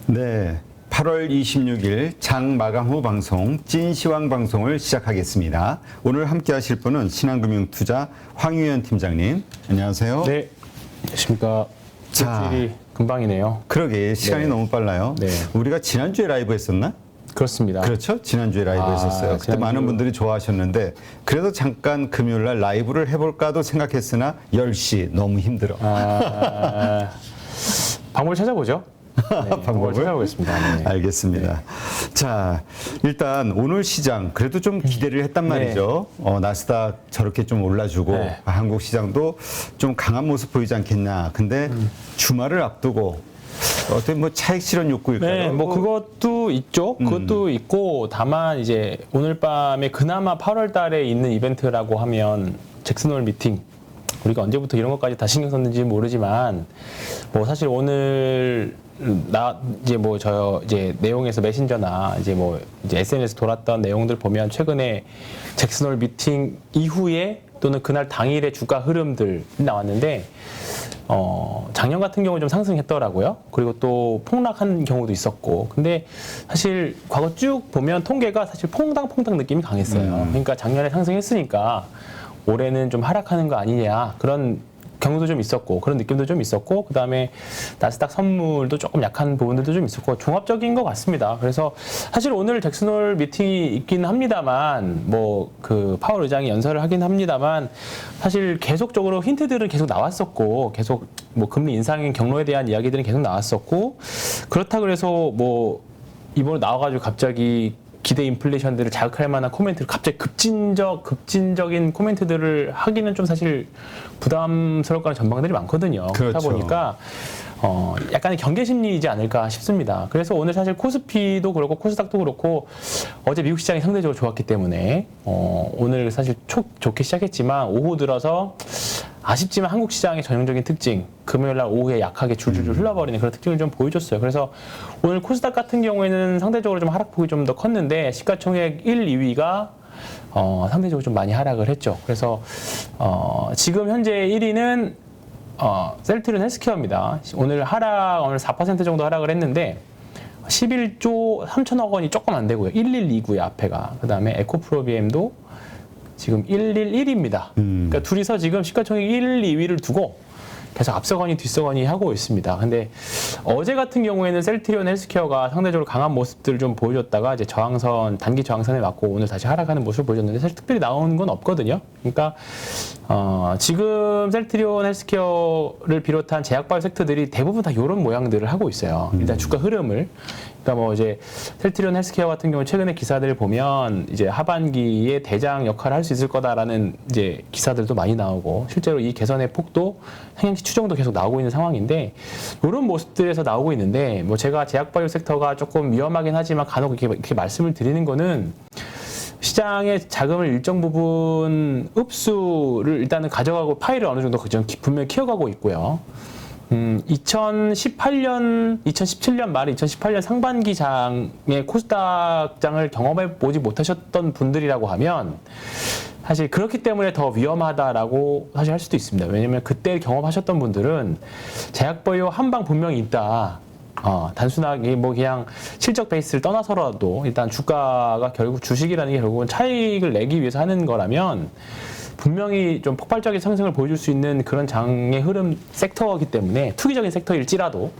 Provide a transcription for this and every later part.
네, 8월 26일 장 마감 후 방송 찐시황 방송을 시작하겠습니다. 오늘 함께 하실 분은 신한금융투자 황유연 팀장님. 안녕하세요. 네, 안녕하십니까. 자, 일주일이 금방이네요. 그러게 시간이 네. 너무 빨라요. 네. 우리가 지난주에 라이브 했었나? 그렇습니다. 그렇죠. 지난주에 라이브 했었어요. 그때 지난주. 많은 분들이 좋아하셨는데 그래도 잠깐 금요일 날 라이브를 해볼까도 생각했으나 10시 너무 힘들어. 방법을 찾아보죠. 네, 방법을 찾아보겠습니다. 네. 알겠습니다. 자, 일단 오늘 시장 그래도 좀 기대를 했단 말이죠. 나스닥 저렇게 좀 올라주고 네. 한국 시장도 좀 강한 모습 보이지 않겠냐. 근데 주말을 앞두고 어떻게 뭐 차익 실현 욕구일까요? 네, 뭐 그것도 있죠. 그것도 있고 다만 이제 오늘 밤에 그나마 8월 달에 있는 이벤트라고 하면 잭슨홀 미팅. 우리가 언제부터 이런 것까지 다 신경 썼는지 모르지만 뭐 사실 오늘 이제 내용에서 메신저나 이제 SNS 돌았던 내용들 보면 최근에 잭슨홀 미팅 이후에 또는 그날 당일의 주가 흐름들 나왔는데 작년 같은 경우 좀 상승했더라고요. 그리고 또 폭락한 경우도 있었고. 근데 사실 과거 쭉 보면 통계가 사실 퐁당퐁당 느낌이 강했어요. 그러니까 작년에 상승했으니까 올해는 좀 하락하는 거 아니냐 그런 경우도 좀 있었고 그런 느낌도 좀 있었고 그다음에 나스닥 선물도 조금 약한 부분들도 좀 있었고 종합적인 것 같습니다. 그래서 사실 오늘 잭슨홀 미팅이 있긴 합니다만 그 파월 의장이 연설을 하긴 합니다만 사실 계속적으로 힌트들은 계속 나왔었고 계속 금리 인상 경로에 대한 이야기들은 계속 나왔었고 그렇다 그래서 이번에 나와가지고 갑자기 기대 인플레이션들을 자극할 만한 코멘트를 갑자기 급진적인 코멘트들을 하기는 좀 사실 부담스러울 거라는 전망들이 많거든요. 그렇죠. 그렇다 보니까 약간의 경계 심리이지 않을까 싶습니다. 그래서 오늘 사실 코스피도 그렇고 코스닥도 그렇고 어제 미국 시장이 상대적으로 좋았기 때문에 오늘 사실 좋게 시작했지만 오후 들어서 아쉽지만 한국 시장의 전형적인 특징, 금요일 날 오후에 약하게 줄줄줄 흘러버리는 그런 특징을 좀 보여줬어요. 그래서 오늘 코스닥 같은 경우에는 상대적으로 좀 하락폭이 좀 더 컸는데 시가총액 1, 2위가 상대적으로 좀 많이 하락을 했죠. 그래서 지금 현재 1위는 셀트리온 헬스케어입니다. 오늘 4% 정도 하락을 했는데 11조 3천억 원이 조금 안 되고요. 1129의 앞에가. 그다음에 에코프로비엠도 지금 111입니다. 그러니까 둘이서 지금 시가총액 1, 2위를 두고 계속 앞서거니 뒤서거니 하고 있습니다. 근데 어제 같은 경우에는 셀트리온 헬스케어가 상대적으로 강한 모습들을 좀 보여줬다가 이제 단기 저항선에 맞고 오늘 다시 하락하는 모습을 보여줬는데 사실 특별히 나오는 건 없거든요. 그러니까 지금 셀트리온 헬스케어를 비롯한 제약바이오 섹터들이 대부분 다 이런 모양들을 하고 있어요. 일단 주가 흐름을. 그러니까 이제 셀트리온 헬스케어 같은 경우 최근에 기사들을 보면 이제 하반기에 대장 역할을 할 수 있을 거다라는 이제 기사들도 많이 나오고 실제로 이 개선의 폭도 상향시 추정도 계속 나오고 있는 상황인데 이런 모습들에서 나오고 있는데 제가 제약바이오 섹터가 조금 위험하긴 하지만 간혹 이렇게 말씀을 드리는 거는 시장의 자금을 일정 부분 흡수를 일단은 가져가고 파일을 어느 정도 분명히 키워가고 있고요. 2017년 말 2018년 상반기 장의 코스닥 장을 경험해 보지 못하셨던 분들이라고 하면 사실 그렇기 때문에 더 위험하다라고 사실 할 수도 있습니다. 왜냐면 그때 경험하셨던 분들은 제약바이오 한방 분명히 있다. 단순하게 그냥 실적 베이스를 떠나서라도 일단 주가가 결국 주식이라는 게 결국은 차익을 내기 위해서 하는 거라면 분명히 좀 폭발적인 상승을 보여줄 수 있는 그런 장의 흐름 섹터이기 때문에 투기적인 섹터일지라도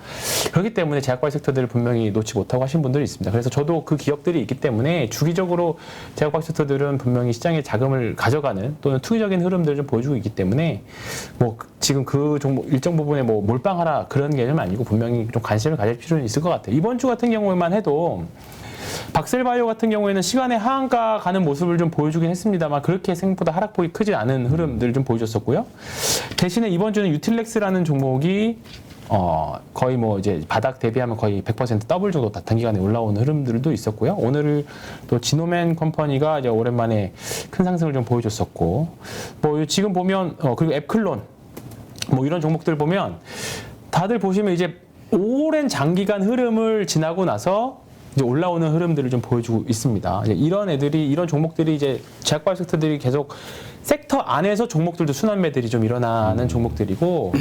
그렇기 때문에 제약바이오 섹터들을 분명히 놓지 못하고 하신 분들이 있습니다. 그래서 저도 그 기업들이 있기 때문에 주기적으로 제약바이오 섹터들은 분명히 시장의 자금을 가져가는 또는 투기적인 흐름들을 좀 보여주고 있기 때문에 지금 그 종목 일정 부분에 몰빵하라 그런 개념은 아니고 분명히 좀 관심을 가질 필요는 있을 것 같아요. 이번 주 같은 경우에만 해도 박셀바이오 같은 경우에는 시간의 하한가 가는 모습을 좀 보여주긴 했습니다만 그렇게 생각보다 하락폭이 크지 않은 흐름들을 좀 보여줬었고요. 대신에 이번 주는 유틸렉스라는 종목이 거의 이제 바닥 대비하면 거의 100% 더블 정도 단기간에 올라오는 흐름들도 있었고요. 오늘 또 지노맨 컴퍼니가 이제 오랜만에 큰 상승을 좀 보여줬었고 지금 보면 그리고 앱클론 이런 종목들 보면 다들 보시면 이제 오랜 장기간 흐름을 지나고 나서 이제 올라오는 흐름들을 좀 보여주고 있습니다. 이런 종목들이 이제 제약바이오 섹터들이 계속 섹터 안에서 종목들도 순환매들이 좀 일어나는 종목들이고,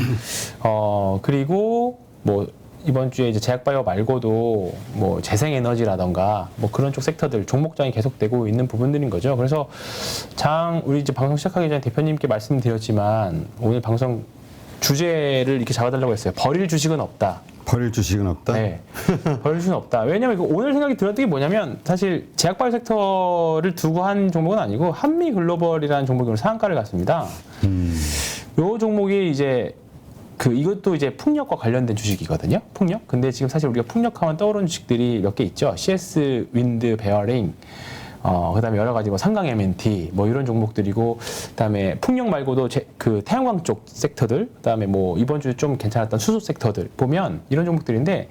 그리고 이번 주에 이제 제약바이오 말고도 뭐 재생에너지라던가 뭐 그런 쪽 섹터들 종목장이 계속되고 있는 부분들인 거죠. 그래서 우리 이제 방송 시작하기 전에 대표님께 말씀드렸지만 오늘 방송 주제를 이렇게 잡아달라고 했어요. 버릴 주식은 없다. 버릴 주식은 없다? 네. 버릴 수는 없다. 왜냐면 오늘 생각이 들었던 게 뭐냐면 사실 제약바이오 섹터를 두고 한 종목은 아니고 한미글로벌이라는 종목으로 상한가를 갔습니다. 요 종목이 이제 이것도 이제 풍력과 관련된 주식이거든요. 풍력. 근데 지금 사실 우리가 풍력하면 떠오르는 주식들이 몇 개 있죠. CS 윈드 베어링, 그다음에 여러 가지 뭐 삼강 M&T 뭐 이런 종목들이고, 그다음에 풍력 말고도 태양광 쪽 섹터들, 그다음에 뭐 이번 주에 좀 괜찮았던 수소 섹터들 보면 이런 종목들인데,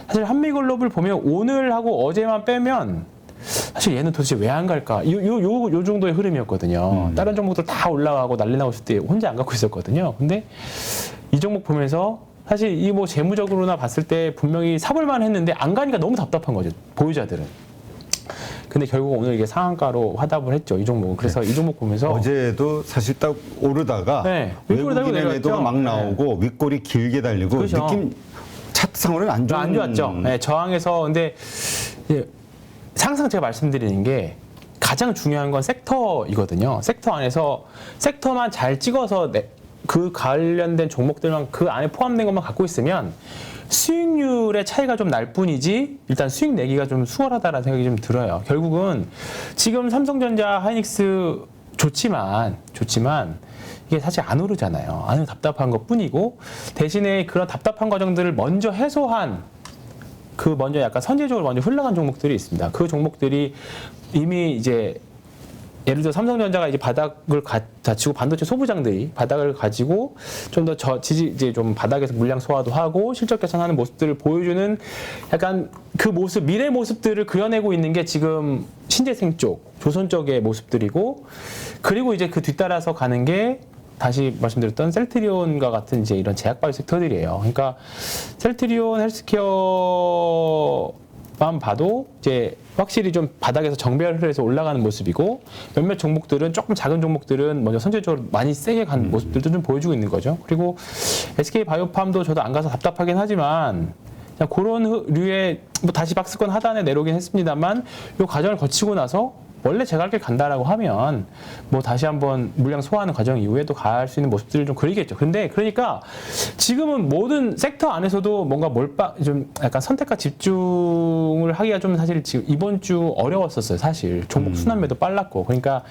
사실 한미글로벌 보면 오늘하고 어제만 빼면 사실 얘는 도대체 왜 안 갈까? 요 정도의 흐름이었거든요. 다른 종목들 다 올라가고 난리 나고 있을 때 혼자 안 갖고 있었거든요. 근데 이 종목 보면서 사실 이 뭐 재무적으로나 봤을 때 분명히 사볼만 했는데 안 가니까 너무 답답한 거죠. 보유자들은. 근데 결국 오늘 이게 상한가로 화답을 했죠. 이 종목은. 그래서 이 종목 보면서 어제도 사실 딱 오르다가 네, 윗골이 달고 외국인의 매도가 막 나오고 윗골이 길게 달리고 그렇죠. 느낌 차트상으로는 안 좋았죠. 네, 저항해서. 근데 이제 항상 제가 말씀드리는 게 가장 중요한 건 섹터이거든요. 섹터 안에서 섹터만 잘 찍어서 그 관련된 종목들만 그 안에 포함된 것만 갖고 있으면 수익률의 차이가 좀 날 뿐이지 일단 수익 내기가 좀 수월하다라는 생각이 좀 들어요. 결국은 지금 삼성전자, 하이닉스 좋지만 이게 사실 안 오르잖아요. 안 오르 답답한 것 뿐이고, 대신에 그런 답답한 과정들을 먼저 해소한 먼저 약간 선제적으로 먼저 흘러간 종목들이 있습니다. 그 종목들이 이미 이제 예를 들어 삼성전자가 이제 바닥을 다치고 반도체 소부장들이 바닥을 가지고 좀 더 이제 좀 바닥에서 물량 소화도 하고 실적 개선하는 모습들을 보여주는 약간 그 모습, 미래 모습들을 그려내고 있는 게 지금 신재생 쪽, 조선 쪽의 모습들이고, 그리고 이제 그 뒤따라서 가는 게 다시 말씀드렸던 셀트리온과 같은 이제 이런 제약바이오 섹터들이에요. 그러니까 셀트리온 헬스케어만 봐도 이제 확실히 좀 바닥에서 정배를 해서 올라가는 모습이고, 몇몇 종목들은 조금 작은 종목들은 먼저 선제적으로 많이 세게 간 모습들도 좀 보여주고 있는 거죠. 그리고 SK 바이오팜도 저도 안 가서 답답하긴 하지만 그냥 그런 류의 뭐 다시 박스권 하단에 내려오긴 했습니다만, 이 과정을 거치고 나서 원래 제가 갈 길 간다라고 하면 뭐 다시 한번 물량 소화하는 과정 이후에도 갈 수 있는 모습들을 좀 그리겠죠. 근데 그러니까 지금은 모든 섹터 안에서도 뭔가 좀 약간 선택과 집중을 하기가 좀 사실 지금 이번 주 어려웠었어요. 사실 종목 순환매도 빨랐고, 그러니까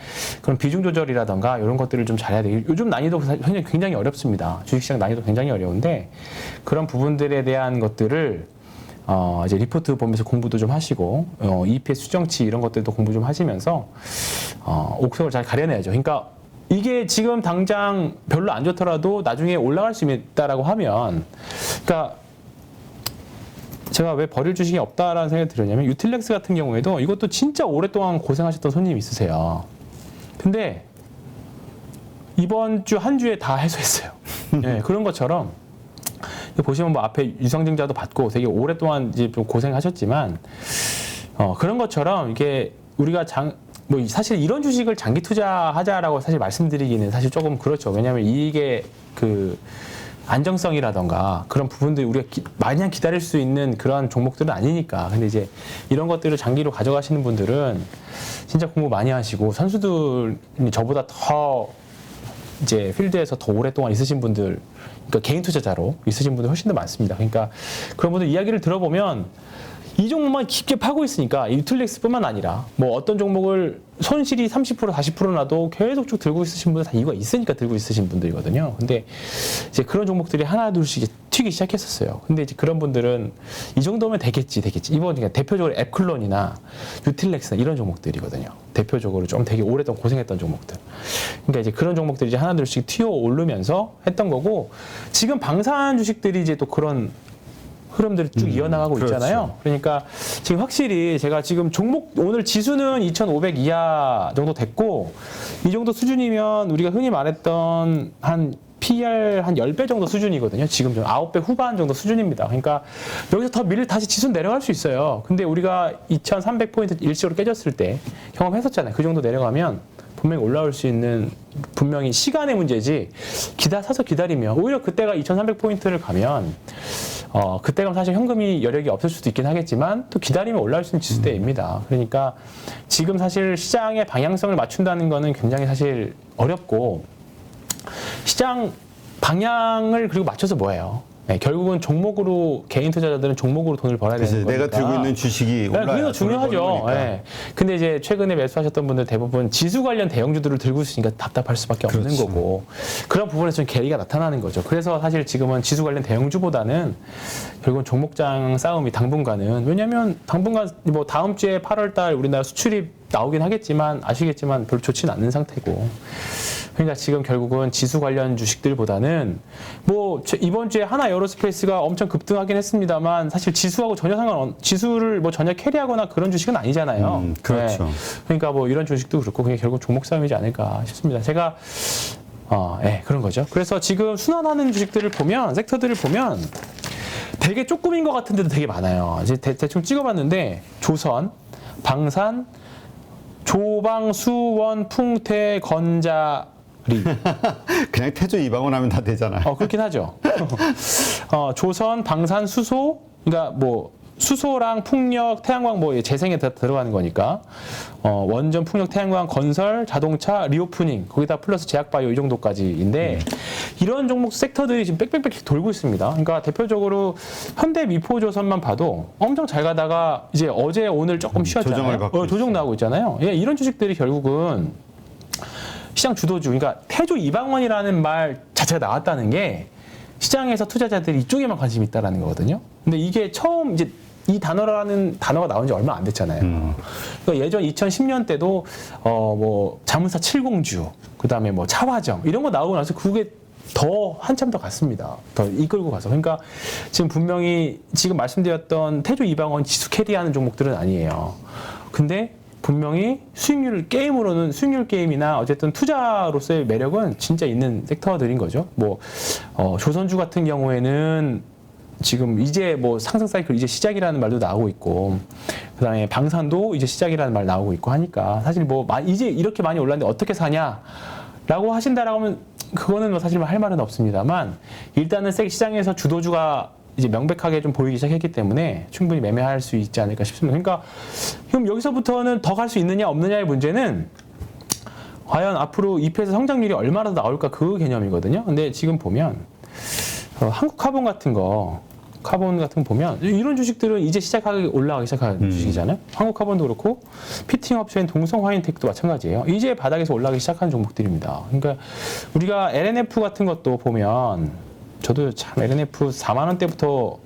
그런 비중 조절이라던가 이런 것들을 좀 잘해야 돼요. 요즘 난이도 굉장히 어렵습니다. 주식시장 난이도 굉장히 어려운데 그런 부분들에 대한 것들을 이제 리포트 보면서 공부도 좀 하시고, EPS 수정치 이런 것들도 공부 좀 하시면서, 옥석을 잘 가려내야죠. 그러니까 이게 지금 당장 별로 안 좋더라도 나중에 올라갈 수 있다라고 하면, 그러니까 제가 왜 버릴 주식이 없다라는 생각이 들었냐면, 유틸렉스 같은 경우에도 이것도 진짜 오랫동안 고생하셨던 손님이 있으세요. 근데 이번 주 한 주에 다 해소했어요. 네, 그런 것처럼 보시면 뭐 앞에 유상증자도 받고 되게 오랫동안 이제 좀 고생하셨지만, 그런 것처럼 이게 우리가 뭐 사실 이런 주식을 장기 투자하자라고 사실 말씀드리기는 사실 조금 그렇죠. 왜냐하면 이게 안정성이라던가 그런 부분들이 우리가 마냥 기다릴 수 있는 그런 종목들은 아니니까. 근데 이제 이런 것들을 장기로 가져가시는 분들은 진짜 공부 많이 하시고, 선수들이 저보다 더 이제 필드에서 더 오랫동안 있으신 분들, 그러니까 개인 투자자로 있으신 분들 훨씬 더 많습니다. 그러니까 그런 분들 이야기를 들어보면 이 종목만 깊게 파고 있으니까 유틸렉스뿐만 아니라 뭐 어떤 종목을 손실이 30% 40% 나도 계속 쭉 들고 있으신 분들 다 이유가 있으니까 들고 있으신 분들이거든요. 근데 이제 그런 종목들이 하나 둘씩 튀기 시작했었어요. 근데 이제 그런 분들은 이 정도면 되겠지. 이번 그러니까 대표적으로 앱클론이나 유틸렉스나 이런 종목들이거든요. 대표적으로 좀 되게 오랫동안 고생했던 종목들. 그러니까 이제 그런 종목들이 이제 하나 둘씩 튀어 오르면서 했던 거고, 지금 방산 주식들이 이제 또 그런 흐름들을 쭉 이어나가고 그렇죠. 있잖아요. 그러니까 지금 확실히 제가 지금 오늘 지수는 2,500 이하 정도 됐고, 이 정도 수준이면 우리가 흔히 말했던 한 PR 한 10배 정도 수준이거든요. 지금 좀 9배 후반 정도 수준입니다. 그러니까 여기서 더 다시 지수는 내려갈 수 있어요. 근데 우리가 2,300포인트 일시적으로 깨졌을 때 경험했었잖아요. 그 정도 내려가면 분명히 올라올 수 있는 분명히 시간의 문제지 사서 기다리면 오히려 그때가 2,300포인트를 가면 그때가 사실 현금이 여력이 없을 수도 있긴 하겠지만 또 기다리면 올라올 수 있는 지수대입니다. 그러니까 지금 사실 시장의 방향성을 맞춘다는 거는 굉장히 사실 어렵고 시장 방향을 그리고 맞춰서 뭐예요? 네, 결국은 종목으로 개인 투자자들은 종목으로 돈을 벌어야 되는 거니까. 내가 들고 있는 주식이 올라야 그게 더 중요하죠. 네. 근데 이제 최근에 매수하셨던 분들 대부분 지수 관련 대형주들을 들고 있으니까 답답할 수밖에 없는 그렇죠. 거고 그런 부분에서 좀 괴리가 나타나는 거죠. 그래서 사실 지금은 지수 관련 대형주보다는 결국은 종목장 싸움이 당분간은 왜냐하면 당분간 뭐 다음 주에 8월달 우리나라 수출이 나오긴 하겠지만 아시겠지만 별로 좋지는 않는 상태고. 그러니까 지금 결국은 지수 관련 주식들보다는 뭐 이번 주에 하나 에어로스페이스가 엄청 급등하긴 했습니다만 사실 지수하고 전혀 지수를 뭐 전혀 캐리하거나 그런 주식은 아니잖아요. 그렇죠. 네. 그러니까 뭐 이런 주식도 그렇고 그게 결국 종목 싸움이지 않을까 싶습니다. 제가 그런 거죠. 그래서 지금 순환하는 주식들을 보면 섹터들을 보면 되게 조금인 것 같은데도 되게 많아요. 이제 대충 찍어봤는데 조선, 방산, 조방, 수원, 풍태, 건자 그냥 태조 이방원 하면 다 되잖아요. 그렇긴 하죠. 조선, 방산, 수소, 그러니까 뭐 수소랑 풍력, 태양광 뭐 재생에 다 들어가는 거니까 원전, 풍력, 태양광, 건설, 자동차, 리오프닝 거기다 플러스 제약바이오 이 정도까지인데 이런 종목 섹터들이 지금 빽빽빽 돌고 있습니다. 그러니까 대표적으로 현대미포조선만 봐도 엄청 잘 가다가 이제 어제 오늘 조금 쉬었잖아요. 조정 나오고 있잖아요. 예, 이런 주식들이 결국은 시장 주도주, 그러니까 태조 이방원이라는 말 자체가 나왔다는 게 시장에서 투자자들이 이쪽에만 관심이 있다라는 거거든요. 근데 이게 처음 이제 이 단어라는 단어가 나온 지 얼마 안 됐잖아요. 그러니까 예전 2010년 때도 뭐 자문사 7공주, 그다음에 뭐 차화정 이런 거 나오고 나서 그게 더 한참 더 갔습니다. 더 이끌고 가서. 그러니까 지금 분명히 지금 말씀드렸던 태조 이방원 지수 캐리하는 종목들은 아니에요. 근데 분명히 수익률 게임이나 어쨌든 투자로서의 매력은 진짜 있는 섹터들인 거죠. 뭐 조선주 같은 경우에는 지금 이제 뭐 상승 사이클 이제 시작이라는 말도 나오고 있고, 그다음에 방산도 이제 시작이라는 말 나오고 있고 하니까 사실 뭐 이제 이렇게 많이 올랐는데 어떻게 사냐라고 하신다라고 하면 그거는 뭐 사실 할 말은 없습니다만 일단은 시장에서 주도주가 이제 명백하게 좀 보이기 시작했기 때문에 충분히 매매할 수 있지 않을까 싶습니다. 그러니까 그럼 여기서부터는 더 갈 수 있느냐 없느냐의 문제는 과연 앞으로 EPS 성장률이 얼마나 더 나올까 그 개념이거든요. 근데 지금 보면 한국 카본 같은 거 보면 이런 주식들은 이제 올라가기 시작한 주식이잖아요. 한국 카본도 그렇고 피팅 업체인 동성 화인텍도 마찬가지예요. 이제 바닥에서 올라가기 시작한 종목들입니다. 그러니까 우리가 LNF 같은 것도 보면 저도 참 LNF 4만 원대부터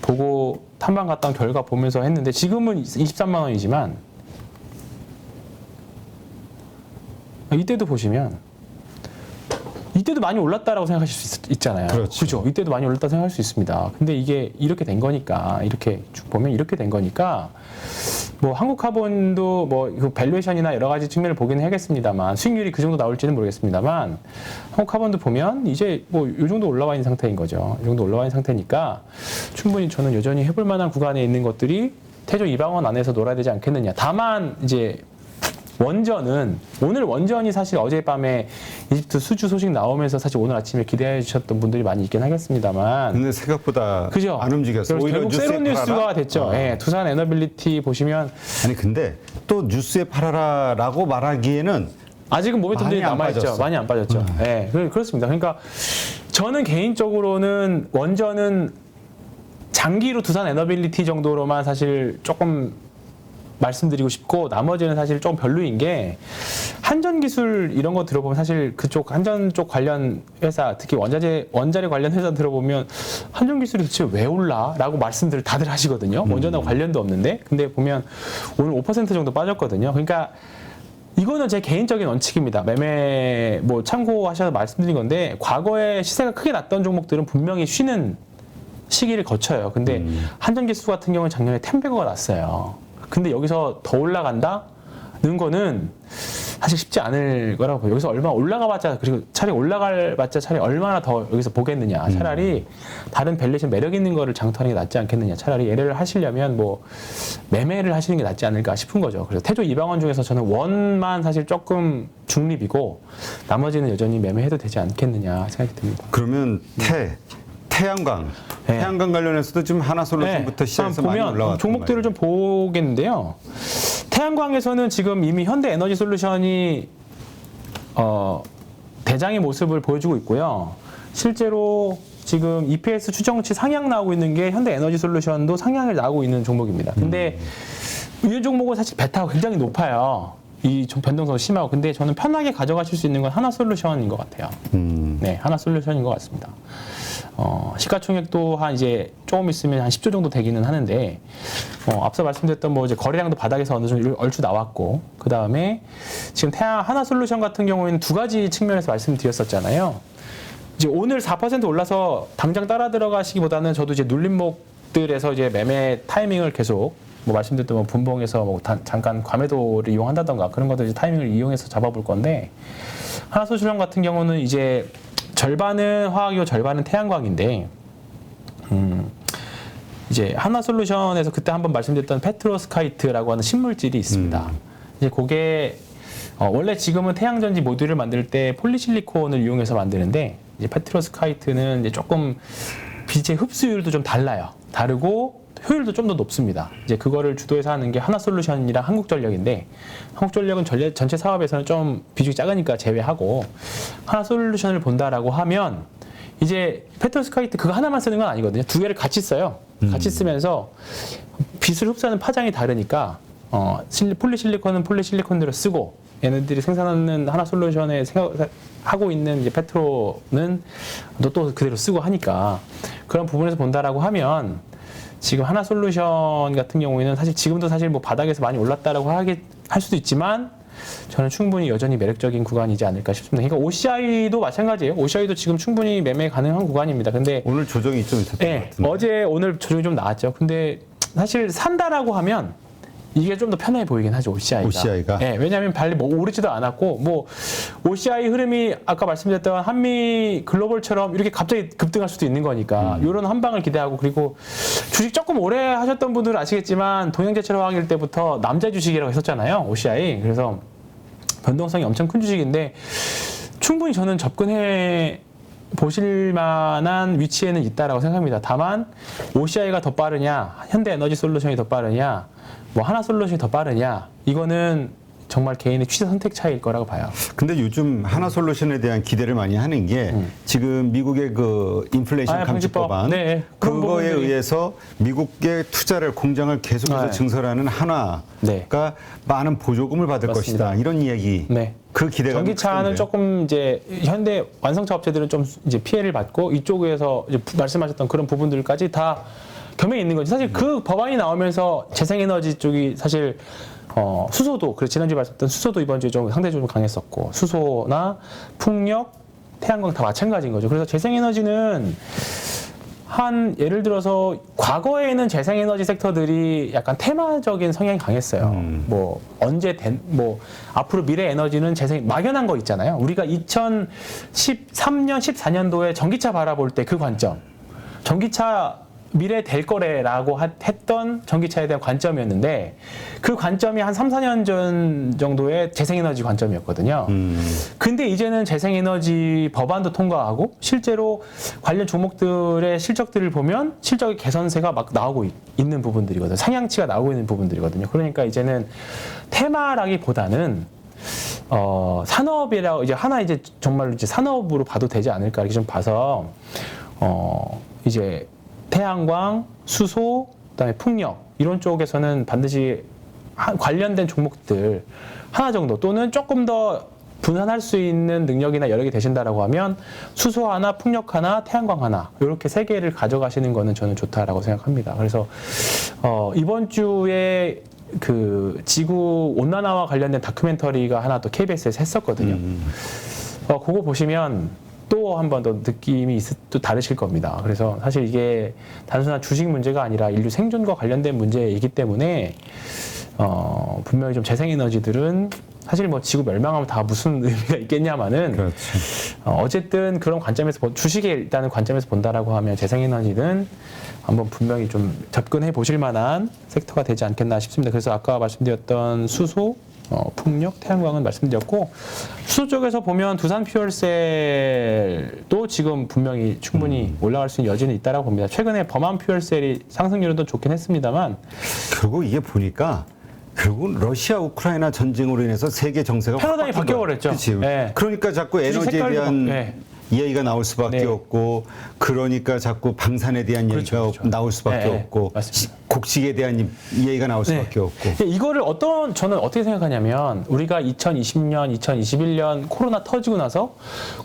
보고 탐방 갔다 온 결과 보면서 했는데 지금은 23만 원이지만 이때도 보시면 이때도 많이 올랐다라고 생각하실 수 있잖아요. 그렇죠. 이때도 많이 올랐다 생각할 수 있습니다. 근데 이게 이렇게 된 거니까 이렇게 쭉 보면 이렇게 된 거니까 뭐 한국카본도 뭐 그 밸류에이션이나 여러 가지 측면을 보기는 하겠습니다만 수익률이 그 정도 나올지는 모르겠습니다만 한국카본도 보면 이제 뭐 이 정도 올라와 있는 상태인 거죠. 이 정도 올라와 있는 상태니까 충분히 저는 여전히 해볼 만한 구간에 있는 것들이 태조 이방원 안에서 놀아야 되지 않겠느냐. 다만 이제 오늘 원전이 사실 어젯밤에 이집트 수주 소식 나오면서 사실 오늘 아침에 기대해 주셨던 분들이 많이 있긴 하겠습니다만. 근데 생각보다 그죠? 안 움직였어요. 오히려 결국 새로운 뉴스가 됐죠. 예, 두산 에너빌리티 보시면. 아니 근데 또 뉴스에 팔아라라고 말하기에는 아직은 모멘텀들이 남아있죠. 많이 안 빠졌죠. 예, 그렇습니다. 그러니까 저는 개인적으로는 원전은 장기로 두산 에너빌리티 정도로만 사실 조금 말씀드리고 싶고 나머지는 사실 좀 별로인 게 한전기술 이런 거 들어보면 사실 그쪽 한전 쪽 관련 회사 특히 원자재 관련 회사 들어보면 한전기술이 도대체 왜 올라? 라고 말씀들을 다들 하시거든요. 원전하고 관련도 없는데 근데 보면 오늘 5% 정도 빠졌거든요. 그러니까 이거는 제 개인적인 원칙입니다. 매매 뭐 참고하셔서 말씀드린 건데 과거에 시세가 크게 났던 종목들은 분명히 쉬는 시기를 거쳐요. 근데 한전기술 같은 경우는 작년에 텐베거가 났어요. 근데 여기서 더 올라간다는 거는 사실 쉽지 않을 거라고 봐요. 여기서 얼마 올라가봤자 그리고 차라리 올라갈봤자 차라리 얼마나 더 여기서 보겠느냐. 차라리 다른 밸류에이션 매력 있는 거를 장투하는 게 낫지 않겠느냐. 차라리 얘를 하시려면 뭐 매매를 하시는 게 낫지 않을까 싶은 거죠. 그래서 태조 이방원 중에서 저는 원만 사실 조금 중립이고 나머지는 여전히 매매해도 되지 않겠느냐 생각이 듭니다. 그러면 태양광 네. 태양광 관련해서도 지금 하나솔루션부터 시작해서 많이 보면 올라왔던 종목들을 좀 보겠는데요. 태양광에서는 지금 이미 현대에너지솔루션이 대장의 모습을 보여주고 있고요. 실제로 지금 EPS 추정치 상향 나오고 있는 게 현대에너지솔루션도 상향을 나오고 있는 종목입니다. 근데 이 종목은 사실 베타가 굉장히 높아요. 이 좀 변동성도 심하고. 근데 저는 편하게 가져가실 수 있는 건 하나솔루션인 것 같아요. 네, 하나솔루션인 것 같습니다. 시가총액도 한 이제 조금 있으면 한 10조 정도 되기는 하는데, 앞서 말씀드렸던 뭐 이제 거래량도 바닥에서 어느 정도 얼추 나왔고, 그 다음에 지금 하나솔루션 같은 경우에는 두 가지 측면에서 말씀드렸었잖아요. 이제 오늘 4% 올라서 당장 따라 들어가시기보다는 저도 이제 눌림목들에서 이제 매매 타이밍을 계속 뭐 말씀드렸던 뭐 분봉에서 뭐 잠깐 과매도를 이용한다던가 그런 것들 이제 타이밍을 이용해서 잡아볼 건데, 하나솔루션 같은 경우는 이제 절반은 화학이고 절반은 태양광인데, 이제 하나솔루션에서 그때 한번 말씀드렸던 페트로스카이트라고 하는 신물질이 있습니다. 이제 그게 원래 지금은 태양전지 모듈을 만들 때 폴리실리콘을 이용해서 만드는데, 이제 페트로스카이트는 이제 조금 빛의 흡수율도 좀 다르고 효율도 좀 더 높습니다. 이제 그거를 주도해서 하는 게 하나솔루션이랑 한국전력인데, 한국전력은 전체 사업에서는 좀 비중이 작으니까 제외하고 하나솔루션을 본다라고 하면 이제 페트로스카이트 그거 하나만 쓰는 건 아니거든요. 두 개를 같이 써요. 같이 쓰면서 빛을 흡수하는 파장이 다르니까 폴리실리콘은 폴리실리콘대로 쓰고, 얘네들이 생산하는 하나솔루션에 하고 있는 이제 페트로는 또 그대로 쓰고 하니까 그런 부분에서 본다라고 하면 지금 하나솔루션 같은 경우에는 사실 지금도 사실 뭐 바닥에서 많이 올랐다라고 할 수도 있지만 저는 충분히 여전히 매력적인 구간이지 않을까 싶습니다. 그러니까 OCI도 마찬가지예요. OCI도 지금 충분히 매매 가능한 구간입니다. 근데 오늘 조정이 좀 있었던 것 같은데. 어제 오늘 조정이 좀 나왔죠. 근데 사실 산다라고 하면 이게 좀 더 편해 보이긴 하죠, OCI가. 네, 왜냐하면 발리 뭐 오르지도 않았고, 뭐 OCI 흐름이 아까 말씀드렸던 한미 글로벌처럼 이렇게 갑자기 급등할 수도 있는 거니까 이런 한 방을 기대하고, 그리고 주식 조금 오래 하셨던 분들은 아시겠지만 동양제철 화학일 때부터 남자 주식이라고 했었잖아요, OCI. 그래서 변동성이 엄청 큰 주식인데 충분히 저는 접근해 보실 만한 위치에는 있다라고 생각합니다. 다만 OCI가 더 빠르냐, 현대에너지솔루션이 더 빠르냐, 뭐 하나솔루션이 더 빠르냐, 이거는 정말 개인의 취사 선택 차이일 거라고 봐요. 근데 요즘 하나솔루션에 대한 기대를 많이 하는 게 지금 미국의 그 인플레이션 감축법안, 네, 그런 그거에 부분들이 의해서 미국의 투자를 공장을 계속해서 네. 증설하는 하나가 네. 많은 보조금을 받을 맞습니다. 것이다, 이런 이야기. 네. 그 기대가 전기차는 조금 이제 현대 완성차 업체들은 좀 이제 피해를 받고, 이쪽에서 이제 말씀하셨던 그런 부분들까지 다 겸해 있는 거지. 사실 그 법안이 나오면서 재생에너지 쪽이 사실 수소도, 그래 지난주에 말씀드렸던 수소도 이번 주에 좀 상대적으로 강했었고, 수소나 풍력, 태양광 다 마찬가지인 거죠. 그래서 재생에너지는 한 예를 들어서 과거에는 재생에너지 sek터들이 약간 테마적인 성향이 강했어요. 뭐 뭐 앞으로 미래 에너지는 막연한 거 있잖아요. 우리가 2013년, 14년도에 전기차 바라볼 때 그 관점, 전기차 미래 될 거래라고 했던 전기차에 대한 관점이었는데, 그 관점이 한 3, 4년 전 정도의 재생에너지 관점이었거든요. 근데 이제는 재생에너지 법안도 통과하고 실제로 관련 종목들의 실적들을 보면 실적의 개선세가 막 나오고 있는 부분들이거든요. 상향치가 나오고 있는 부분들이거든요. 그러니까 이제는 테마라기보다는 산업이라고 이제 하나 이제 정말로 이제 산업으로 봐도 되지 않을까 이렇게 좀 봐서 이제 태양광, 수소, 그다음에 풍력 이런 쪽에서는 반드시 관련된 종목들 하나 정도 또는 조금 더 분산할 수 있는 능력이나 여력이 되신다라고 하면 수소 하나, 풍력 하나, 태양광 하나 이렇게 세 개를 가져가시는 거는 저는 좋다라고 생각합니다. 그래서 이번 주에 그 지구 온난화와 관련된 다큐멘터리가 하나 또 KBS에서 했었거든요. 그거 보시면 또 한 번 더 느낌이 또 다르실 겁니다. 그래서 사실 이게 단순한 주식 문제가 아니라 인류 생존과 관련된 문제이기 때문에 분명히 좀 재생에너지들은 사실 뭐 지구 멸망하면 다 무슨 의미가 있겠냐마는 그렇죠. 어쨌든 그런 관점에서 주식에 일단은 관점에서 본다라고 하면 재생에너지는 한번 분명히 좀 접근해 보실 만한 섹터가 되지 않겠나 싶습니다. 그래서 아까 말씀드렸던 수소, 풍력, 태양광은 말씀드렸고 수소 쪽에서 보면 두산 퓨얼셀도 지금 분명히 충분히 올라갈 수 있는 여지는 있다라고 봅니다. 최근에 범한 퓨얼셀이 상승률은 더 좋긴 했습니다만 결국 이게 보니까 결국 러시아 우크라이나 전쟁으로 인해서 세계 정세가 패러다임이 확 바뀐 바뀌어버렸죠. 거야. 그치? 네. 그러니까 자꾸 주식 에너지에 색깔도 대한 네. 이야기가 나올 수밖에 네. 없고, 그러니까 자꾸 방산에 대한 그렇죠, 이야기가 그렇죠. 나올 수밖에 네, 없고, 맞습니다. 곡식에 대한 이야기가 나올 수밖에 없고. 이거를 저는 어떻게 생각하냐면 우리가 2020년, 2021년 코로나 터지고 나서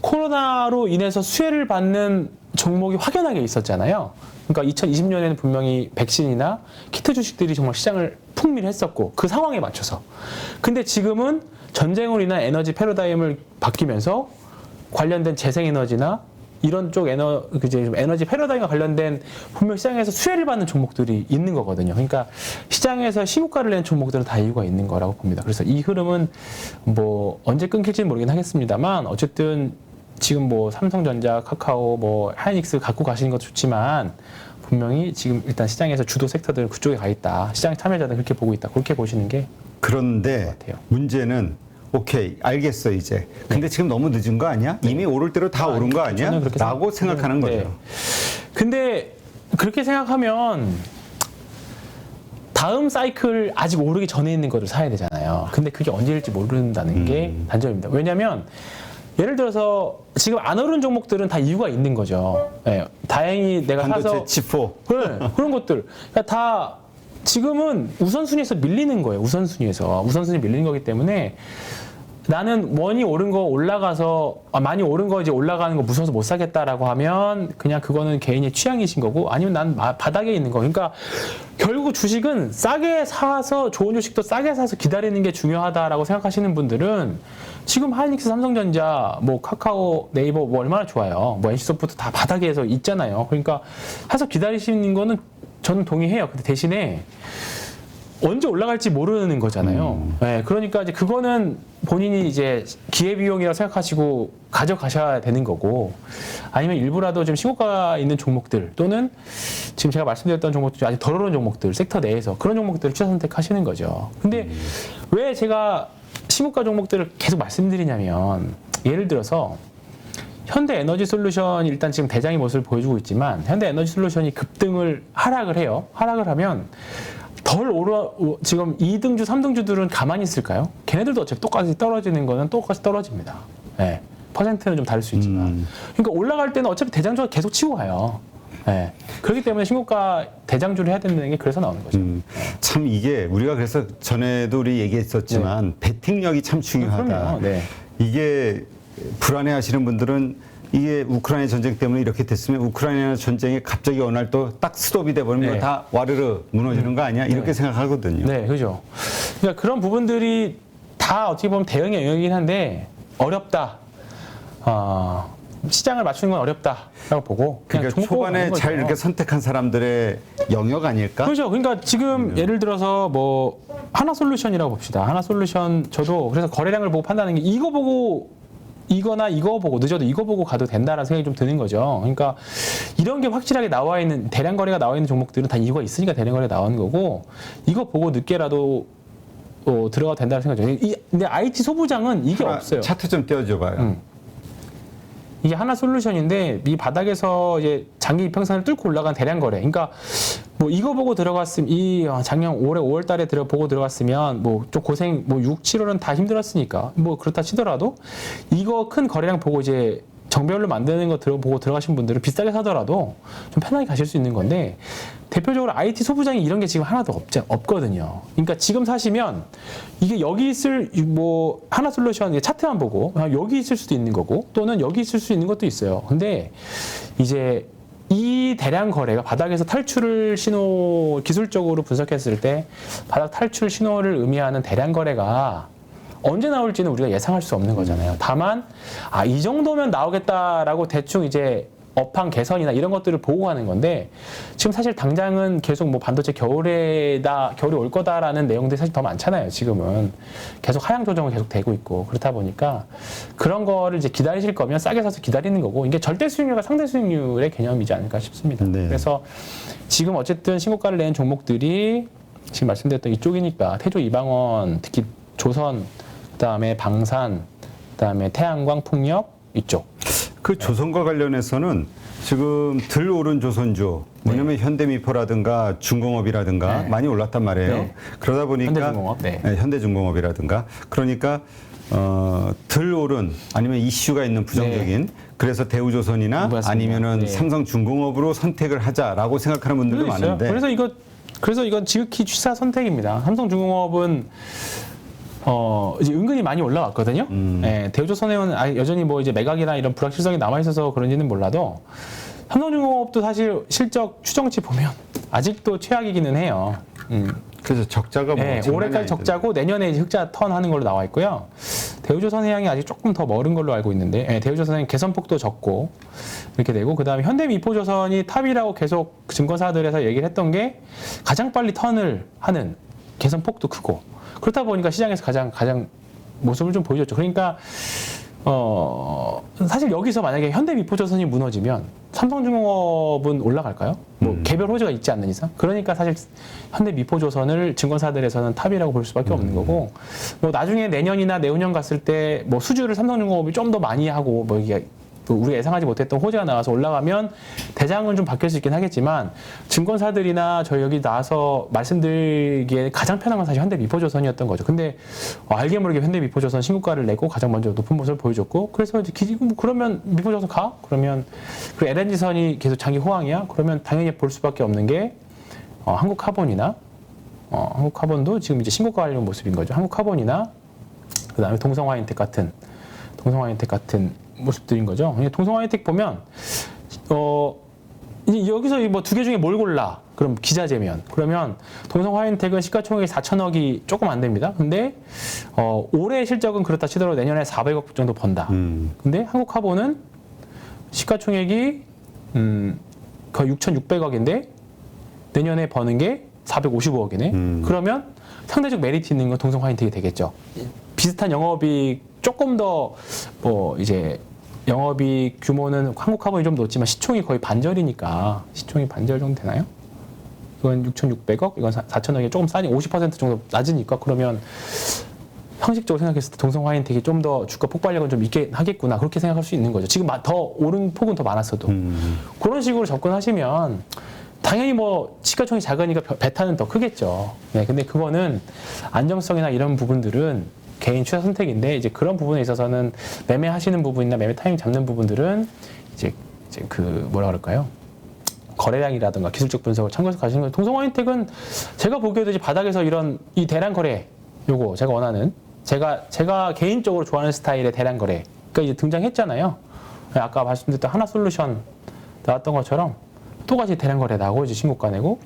코로나로 인해서 수혜를 받는 종목이 확연하게 있었잖아요. 그러니까 2020년에는 분명히 백신이나 키트 주식들이 정말 시장을 풍미했었고 그 상황에 맞춰서. 근데 지금은 전쟁으로 인한 에너지 패러다임을 바뀌면서 관련된 재생에너지나 이런 쪽 에너지 패러다임과 관련된 분명 시장에서 수혜를 받는 종목들이 있는 거거든요. 그러니까 시장에서 시고가를 낸 종목들은 다 이유가 있는 거라고 봅니다. 그래서 이 흐름은 뭐 언제 끊길지는 모르긴 하겠습니다만 어쨌든 지금 뭐 삼성전자, 카카오, 뭐 하이닉스 갖고 가시는 것도 좋지만 분명히 지금 일단 시장에서 주도 섹터들은 그쪽에 가 있다. 시장 참여자들은 그렇게 보고 있다. 그렇게 보시는 게 그런데 같아요. 문제는 오케이 알겠어 이제. 근데 지금 너무 늦은 거 아니야? 이미 오를 대로 다 오른 거 아니야? 저는 그렇게 라고 생각하는 네. 거죠. 근데 그렇게 생각하면 다음 사이클 아직 오르기 전에 있는 것을 사야 되잖아요. 근데 그게 언제일지 모른다는 게 단점입니다. 왜냐하면 예를 들어서 지금 안 오른 종목들은 다 이유가 있는 거죠. 네, 다행히 내가 반도체 사서 치포. 네, 그런 것들 그러니까 다 지금은 우선순위에서 밀리는 거예요. 우선순위 밀리는 거기 때문에 나는 원이 오른 거 올라가서 많이 오른 거 이제 올라가는 거 무서워서 못 사겠다라고 하면 그냥 그거는 개인의 취향이신 거고 아니면 난 바닥에 있는 거. 그러니까 결국 주식은 싸게 사서 좋은 주식도 싸게 사서 기다리는 게 중요하다라고 생각하시는 분들은 지금 하이닉스, 삼성전자, 뭐 카카오, 네이버 뭐 얼마나 좋아요. 뭐 NC소프트 다 바닥에서 있잖아요. 그러니까 사서 기다리시는 거는 저는 동의해요. 근데 대신에 언제 올라갈지 모르는 거잖아요. 네, 그러니까 이제 그거는 본인이 이제 기회비용이라고 생각하시고 가져가셔야 되는 거고 아니면 일부라도 좀 신고가 있는 종목들 또는 지금 제가 말씀드렸던 종목들 아직 덜 오른 종목들 섹터 내에서 그런 종목들을 취사 선택하시는 거죠. 근데 왜 제가 신고가 종목들을 계속 말씀드리냐면 예를 들어서 현대에너지솔루션이 일단 지금 대장의 모습을 보여주고 있지만 현대에너지솔루션이 급등을 하락을 해요. 하락을 하면 지금 2등주, 3등주들은 가만히 있을까요? 걔네들도 어차피 똑같이 떨어지는 거는 똑같이 떨어집니다. 네. 퍼센트는 좀 다를 수 있지만. 그러니까 올라갈 때는 어차피 대장주가 계속 치고 가요. 네. 그렇기 때문에 신고가 대장주를 해야 된다는 게 그래서 나오는 거죠. 참 이게 우리가 그래서 전에도 우리 얘기했었지만 베팅력이 참 중요하다. 그럼요. 네. 이게 불안해하시는 분들은 이게 우크라이나 전쟁 때문에 이렇게 됐으면 우크라이나 전쟁이 갑자기 어느 날 또 딱 스톱이 돼버리면 네. 다 와르르 무너지는 거 아니야? 이렇게 생각하거든요. 네, 그죠. 그러니까 그런 부분들이 다 어떻게 보면 대응의 영역이긴 한데 어렵다. 시장을 맞추는 건 어렵다라고 보고. 그러니까 종목 보고 초반에 가는 잘 거죠. 이렇게 선택한 사람들의 영역 아닐까? 그렇죠. 그러니까 지금 예를 들어서 뭐 하나솔루션이라고 봅시다. 하나솔루션 저도 그래서 거래량을 보고 판단하는 게 이거 보고 이거나 이거 보고 늦어도 이거 보고 가도 된다라는 생각이 좀 드는 거죠. 그러니까 이런 게 확실하게 나와 있는 대량 거래가 나와 있는 종목들은 다 이유가 있으니까 대량 거래가 나오는 거고 이거 보고 늦게라도 들어가도 된다는 생각이죠. 근데 IT 소부장은 이게 없어요. 차트 좀 띄워줘봐요. 이게 하나솔루션인데 이 바닥에서 이제 장기 이평선을 뚫고 올라간 대량 거래. 그러니까 뭐 이거 보고 들어갔으면 작년 올해 5월 달에 보고 들어갔으면 뭐 좀 고생 6, 7월은 다 힘들었으니까 뭐 그렇다 치더라도 이거 큰 거래량 보고 이제 정별로 만드는 거 보고 들어가신 분들은 비싸게 사더라도 좀 편하게 가실 수 있는 건데 대표적으로 IT 소부장이 이런 게 지금 하나도 없거든요. 그러니까 지금 사시면 이게 여기 있을 뭐 하나솔루션 차트만 보고 여기 있을 수도 있는 거고 또는 여기 있을 수 있는 것도 있어요. 근데 이제 이 대량 거래가 바닥에서 탈출을 기술적으로 분석했을 때 바닥 탈출 신호를 의미하는 대량 거래가 언제 나올지는 우리가 예상할 수 없는 거잖아요. 다만 이 정도면 나오겠다라고 대충 이제 업황 개선이나 이런 것들을 보고하는 건데 지금 사실 당장은 계속 뭐 반도체 겨울이 올 거다라는 내용들이 사실 더 많잖아요. 지금은 계속 하향 조정은 계속 되고 있고 그렇다 보니까 그런 거를 이제 기다리실 거면 싸게 사서 기다리는 거고 이게 절대 수익률과 상대 수익률의 개념이지 않을까 싶습니다. 네. 그래서 지금 어쨌든 신고가를 낸 종목들이 지금 말씀드렸던 이쪽이니까 태조 이방원 특히 조선 그다음에 방산 그다음에 태양광 풍력 이쪽. 그 조선과 관련해서는 지금 들 오른 조선주, 뭐냐면 현대미포라든가 중공업이라든가 네. 많이 올랐단 말이에요. 네. 그러다 보니까 현대중공업, 네. 현대중공업이라든가 그러니까 들 오른 아니면 이슈가 있는 부정적인 그래서 대우조선이나 맞습니다. 아니면은 네. 삼성중공업으로 선택을 하자라고 생각하는 분들도 있어요. 많은데 그래서 이건 지극히 취사 선택입니다. 삼성중공업은 이제 은근히 많이 올라왔거든요. 예, 대우조선해는 여전히 뭐 이제 매각이나 이런 불확실성이 남아 있어서 그런지는 몰라도 삼성중공업도 사실 실적 추정치 보면 아직도 최악이기는 해요. 그래서 적자가 뭐 예, 장난이 올해까지 아니던데. 적자고 내년에 이제 흑자 턴하는 걸로 나와 있고요. 대우조선해양이 아직 조금 더 멀은 걸로 알고 있는데 대우조선해양 개선폭도 적고 이렇게 되고 그다음에 현대미포조선이 탑이라고 계속 증권사들에서 얘기를 했던 게 가장 빨리 턴을 하는 개선폭도 크고 그렇다 보니까 시장에서 가장 모습을 좀 보여줬죠. 그러니까 사실 여기서 만약에 현대미포조선이 무너지면 삼성중공업은 올라갈까요? 뭐 개별 호재가 있지 않는 이상. 그러니까 사실 현대미포조선을 증권사들에서는 탑이라고 볼 수밖에 없는 거고 뭐 나중에 내년이나 내후년 갔을 때 뭐 수주를 삼성중공업이 좀 더 많이 하고 뭐 이게 우리가 예상하지 못했던 호재가 나와서 올라가면 대장은 좀 바뀔 수 있긴 하겠지만 증권사들이나 저희 여기 나와서 말씀드리기에 가장 편한 건 사실 현대미포조선이었던 거죠. 근데 알게 모르게 현대미포조선 신고가를 내고 가장 먼저 높은 모습을 보여줬고 그래서 이제 그러면 미포조선 가? 그러면 그 LNG선이 계속 장기 호황이야? 그러면 당연히 볼 수밖에 없는 게 한국카본이나 한국카본도 지금 이제 신고가 관련 모습인 거죠. 한국카본이나 그다음에 동성화인텍 같은 모습들인 거죠. 동성화이텍 보면 이제 여기서 뭐 두 개 중에 뭘 골라? 그럼 기자재면 그러면 동성화이텍은 시가총액이 4천억이 조금 안 됩니다. 근데 올해 실적은 그렇다 치더라도 내년에 400억 정도 번다. 근데 한국화보는 시가총액이 거의 6,600억인데 내년에 버는 게 455억이네. 그러면 상대적 메리트 있는 건 동성화이텍이 되겠죠. 비슷한 영업이익 조금 더 뭐 이제 영업이익 규모는 한국화본이 좀 높지만 시총이 거의 반절이니까 시총이 반절 정도 되나요? 이건 6,600억, 이건 4천억이 조금 싸니 50% 정도 낮으니까 그러면 형식적으로 생각했을 때 동성화인텍이 좀 더 주가 폭발력은 좀 있게 하겠구나 그렇게 생각할 수 있는 거죠. 지금 더 오른 폭은 더 많았어도 그런 식으로 접근하시면 당연히 뭐 시가총이 작으니까 베타는 더 크겠죠. 네, 근데 그거는 안정성이나 이런 부분들은 개인 취사 선택인데 이제 그런 부분에 있어서는 매매하시는 부분이나 매매 타이밍 잡는 부분들은 이제 그 뭐라 그럴까요? 거래량이라든가 기술적 분석을 참고해서 가시는 거예요. 동성화인텍은 제가 보기에도 이제 바닥에서 이런 이 대량 거래 요거 제가 원하는 제가 개인적으로 좋아하는 스타일의 대량 거래가 이제 등장했잖아요. 아까 말씀드렸던 하나솔루션 나왔던 것처럼 또다시 대량 거래 나고 이제 신고가 내고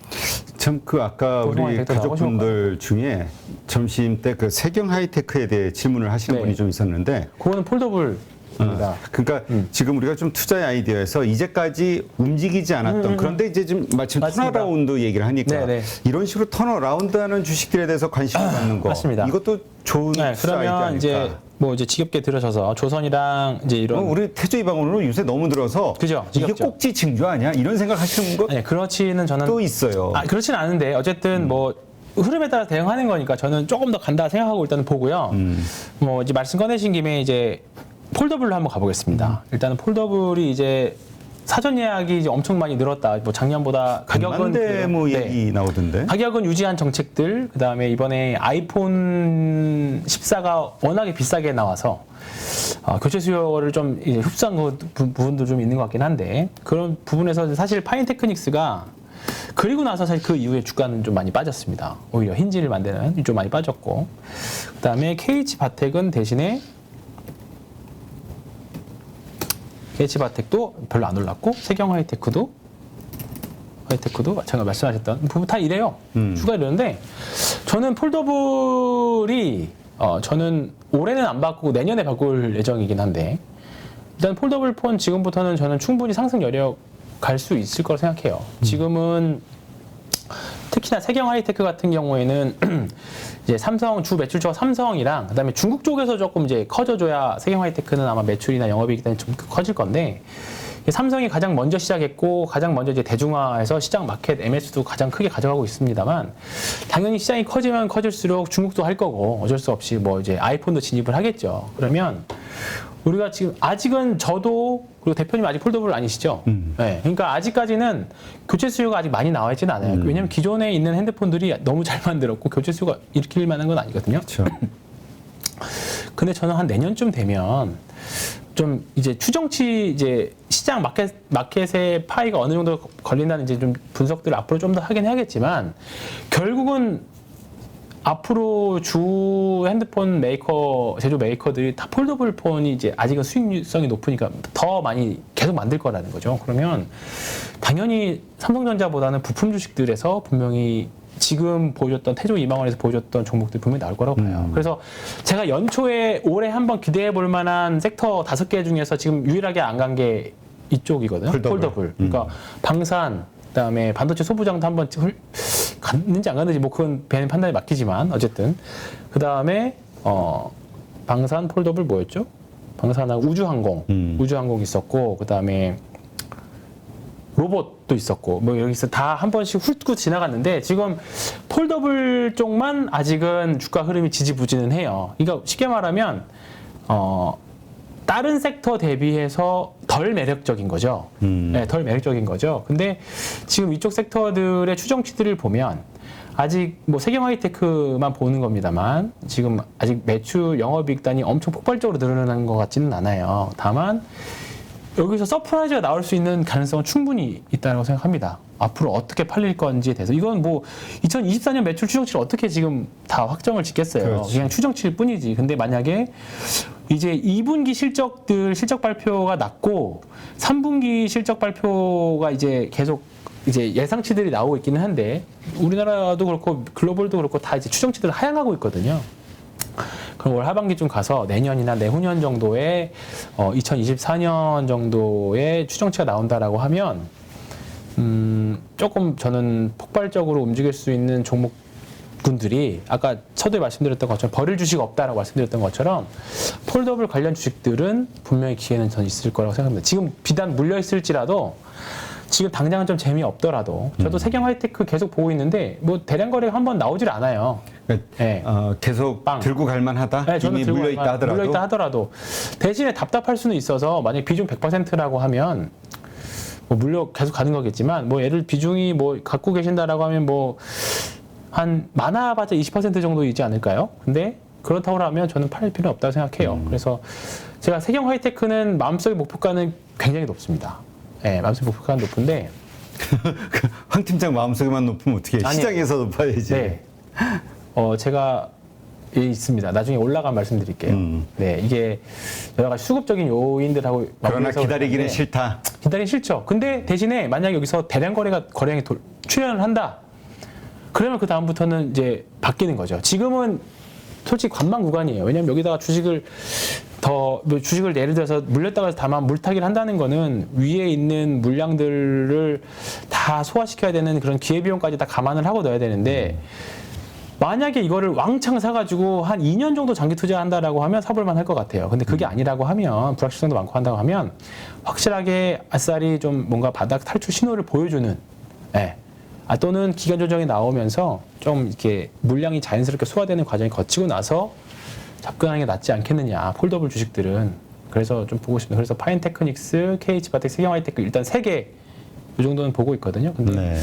참 그 아까 우리 가족분들 중에 점심 때 그 세경 하이테크에 대해 질문을 하시는 분이 좀 있었는데 그거는 폴더블입니다. 그러니까 지금 우리가 좀 투자의 아이디어에서 이제까지 움직이지 않았던 그런데 이제 지금 마침 맞습니다. 턴어라운드 얘기를 하니까 네네. 이런 식으로 턴어라운드하는 주식들에 대해서 관심을 갖는 거 맞습니다. 이것도 좋은 투자 그러면 아이디어 이제 아닐까? 뭐 이제 지겹게 들으셔서 조선이랑 이제 이런 우리 태조 이방원으로 요새 너무 들어서 그죠? 이게 지겹죠? 꼭지 징조 아니야? 이런 생각하시는 것 아니 그렇지는 저는 또 있어요. 그렇지는 않은데 어쨌든 뭐 흐름에 따라 대응하는 거니까 저는 조금 더 간다 생각하고 일단은 보고요. 뭐 이제 말씀 꺼내신 김에 이제 폴더블로 한번 가보겠습니다. 일단은 폴더블이 이제 사전 예약이 이제 엄청 많이 늘었다. 뭐 작년보다 가격은 데모 얘기 나오던데. 가격은 유지한 정책들. 그다음에 이번에 아이폰 14가 워낙에 비싸게 나와서 교체 수요를 좀 이제 흡수한 부분도 좀 있는 것 같긴 한데 그런 부분에서 사실 파인테크닉스가 그리고 나서 사실 그 이후에 주가는 좀 많이 빠졌습니다. 오히려 힌지를 만드는 좀 많이 빠졌고 그다음에 KH바텍은 대신에 KH바텍도 별로 안 올랐고 세경하이테크도 제가 말씀하셨던 부분 다 이래요. 주가 이러는데 저는 폴더블이 저는 올해는 안 바꾸고 내년에 바꿀 예정이긴 한데 일단 폴더블 폰 지금부터는 저는 충분히 상승 여력 갈 수 있을 거라고 생각해요. 지금은 특히나 세경 하이테크 같은 경우에는 이제 삼성 주 매출처가 삼성이랑 그다음에 중국 쪽에서 조금 이제 커져줘야 세경 하이테크는 아마 매출이나 영업이익이 좀 커질 건데 삼성이 가장 먼저 시작했고 가장 먼저 이제 대중화해서 시장 마켓 MS도 가장 크게 가져가고 있습니다만 당연히 시장이 커지면 커질수록 중국도 할 거고 어쩔 수 없이 뭐 이제 아이폰도 진입을 하겠죠. 그러면 우리가 지금 아직은 저도 그리고 대표님 아직 폴더블 아니시죠? 네, 그러니까 아직까지는 교체 수요가 아직 많이 나와 있지는 않아요. 왜냐하면 기존에 있는 핸드폰들이 너무 잘 만들었고 교체 수요가 일으킬 만한 건 아니거든요. 그렇죠. 근데 저는 한 내년쯤 되면 좀 이제 추정치 이제 시장 마켓의 파이가 어느 정도 걸린다는 이제 좀 분석들을 앞으로 좀 더 하긴 해야겠지만 결국은 앞으로 주 핸드폰 메이커, 제조 메이커들이 다 폴더블 폰이 이제 아직은 수익성이 높으니까 더 많이 계속 만들 거라는 거죠. 그러면 당연히 삼성전자보다는 부품 주식들에서 분명히 지금 보여줬던 태조 이망원에서 보여줬던 종목들이 분명히 나올 거라고 봐요. 그래서 제가 연초에 올해 한번 기대해 볼 만한 섹터 5개 중에서 지금 유일하게 안 간 게 이쪽이거든요. 폴더블. 그러니까 방산, 그다음에 반도체 소부장도 한번 갔는지 안 갔는지 뭐 그건 배는 판단에 맡기지만 어쨌든 그다음에 방산 폴더블 뭐였죠? 방산하고 우주항공 있었고 그다음에 로봇도 있었고 뭐 여기서 다 한 번씩 훑고 지나갔는데 지금 폴더블 쪽만 아직은 주가 흐름이 지지부진은 해요. 그러니까 쉽게 말하면 다른 섹터 대비해서 덜 매력적인 거죠. 네, 덜 매력적인 거죠. 근데 지금 이쪽 섹터들의 추정치들을 보면 아직 뭐 세경 하이테크만 보는 겁니다만 지금 아직 매출 영업이익단이 엄청 폭발적으로 늘어나는 것 같지는 않아요. 다만 여기서 서프라이즈가 나올 수 있는 가능성은 충분히 있다고 생각합니다. 앞으로 어떻게 팔릴 건지에 대해서. 이건 뭐 2024년 매출 추정치를 어떻게 지금 다 확정을 짓겠어요. 그렇지. 그냥 추정치일 뿐이지. 근데 만약에 이제 2분기 실적 발표가 났고 3분기 실적 발표가 이제 계속 이제 예상치들이 나오고 있기는 한데 우리나라도 그렇고 글로벌도 그렇고 다 이제 추정치들을 하향하고 있거든요. 그럼 올 하반기쯤 가서 내년이나 내후년 정도에 2024년 정도의 추정치가 나온다라고 하면 조금 저는 폭발적으로 움직일 수 있는 종목군들이 아까 서두에 말씀드렸던 것처럼 버릴 주식 없다라고 말씀드렸던 것처럼 폴더블 관련 주식들은 분명히 기회는 전 있을 거라고 생각합니다. 지금 비단 물려 있을지라도 지금 당장은 좀 재미없더라도 저도 세경 하이테크 계속 보고 있는데 뭐 대량 거래가 한번 나오질 않아요. 그러니까 네. 계속 들고 갈 만하다. 네, 저는 이미 들고 물려 있다 하더라도. 대신에 답답할 수는 있어서 만약 비중 100%라고 하면 뭐 물려 계속 가는 거겠지만 뭐 예를 비중이 뭐 갖고 계신다라고 하면 뭐 한 많아봤자 20% 정도이지 않을까요? 근데 그렇다고 하면 저는 팔 필요는 없다고 생각해요. 그래서 제가 세경 하이테크는 마음속의 목표가는 굉장히 높습니다. 네, 마음속의 목표가는 높은데 황 팀장 마음속에만 높으면 어떻게 해? 아니, 시장에서 높아야지. 네. 제가 있습니다. 나중에 올라가면 말씀드릴게요. 네, 이게 여러 가지 수급적인 요인들하고 그러나 맞물려서 기다리기는 그러는데 싫다. 기다리기 싫죠. 근데 대신에 만약 여기서 대량 거래량이 출현을 한다. 그러면 그 다음부터는 이제 바뀌는 거죠. 지금은 솔직히 관망 구간이에요. 왜냐하면 여기다가 주식을 예를 들어서 물렸다가 다만 물타기를 한다는 거는 위에 있는 물량들을 다 소화시켜야 되는 그런 기회비용까지 다 감안을 하고 넣어야 되는데 만약에 이거를 왕창 사가지고 한 2년 정도 장기 투자한다라고 하면 사볼만 할 것 같아요. 근데 그게 아니라고 하면 불확실성도 많고 한다고 하면 확실하게 아싸리 좀 뭔가 바닥 탈출 신호를 보여주는 또는 기간 조정이 나오면서 좀 이렇게 물량이 자연스럽게 소화되는 과정을 거치고 나서 접근하는 게 낫지 않겠느냐. 폴더블 주식들은. 그래서 좀 보고 싶습니다. 그래서 파인테크닉스, KH바텍, 세경하이테크 일단 3개 이 정도는 보고 있거든요. 근데 네.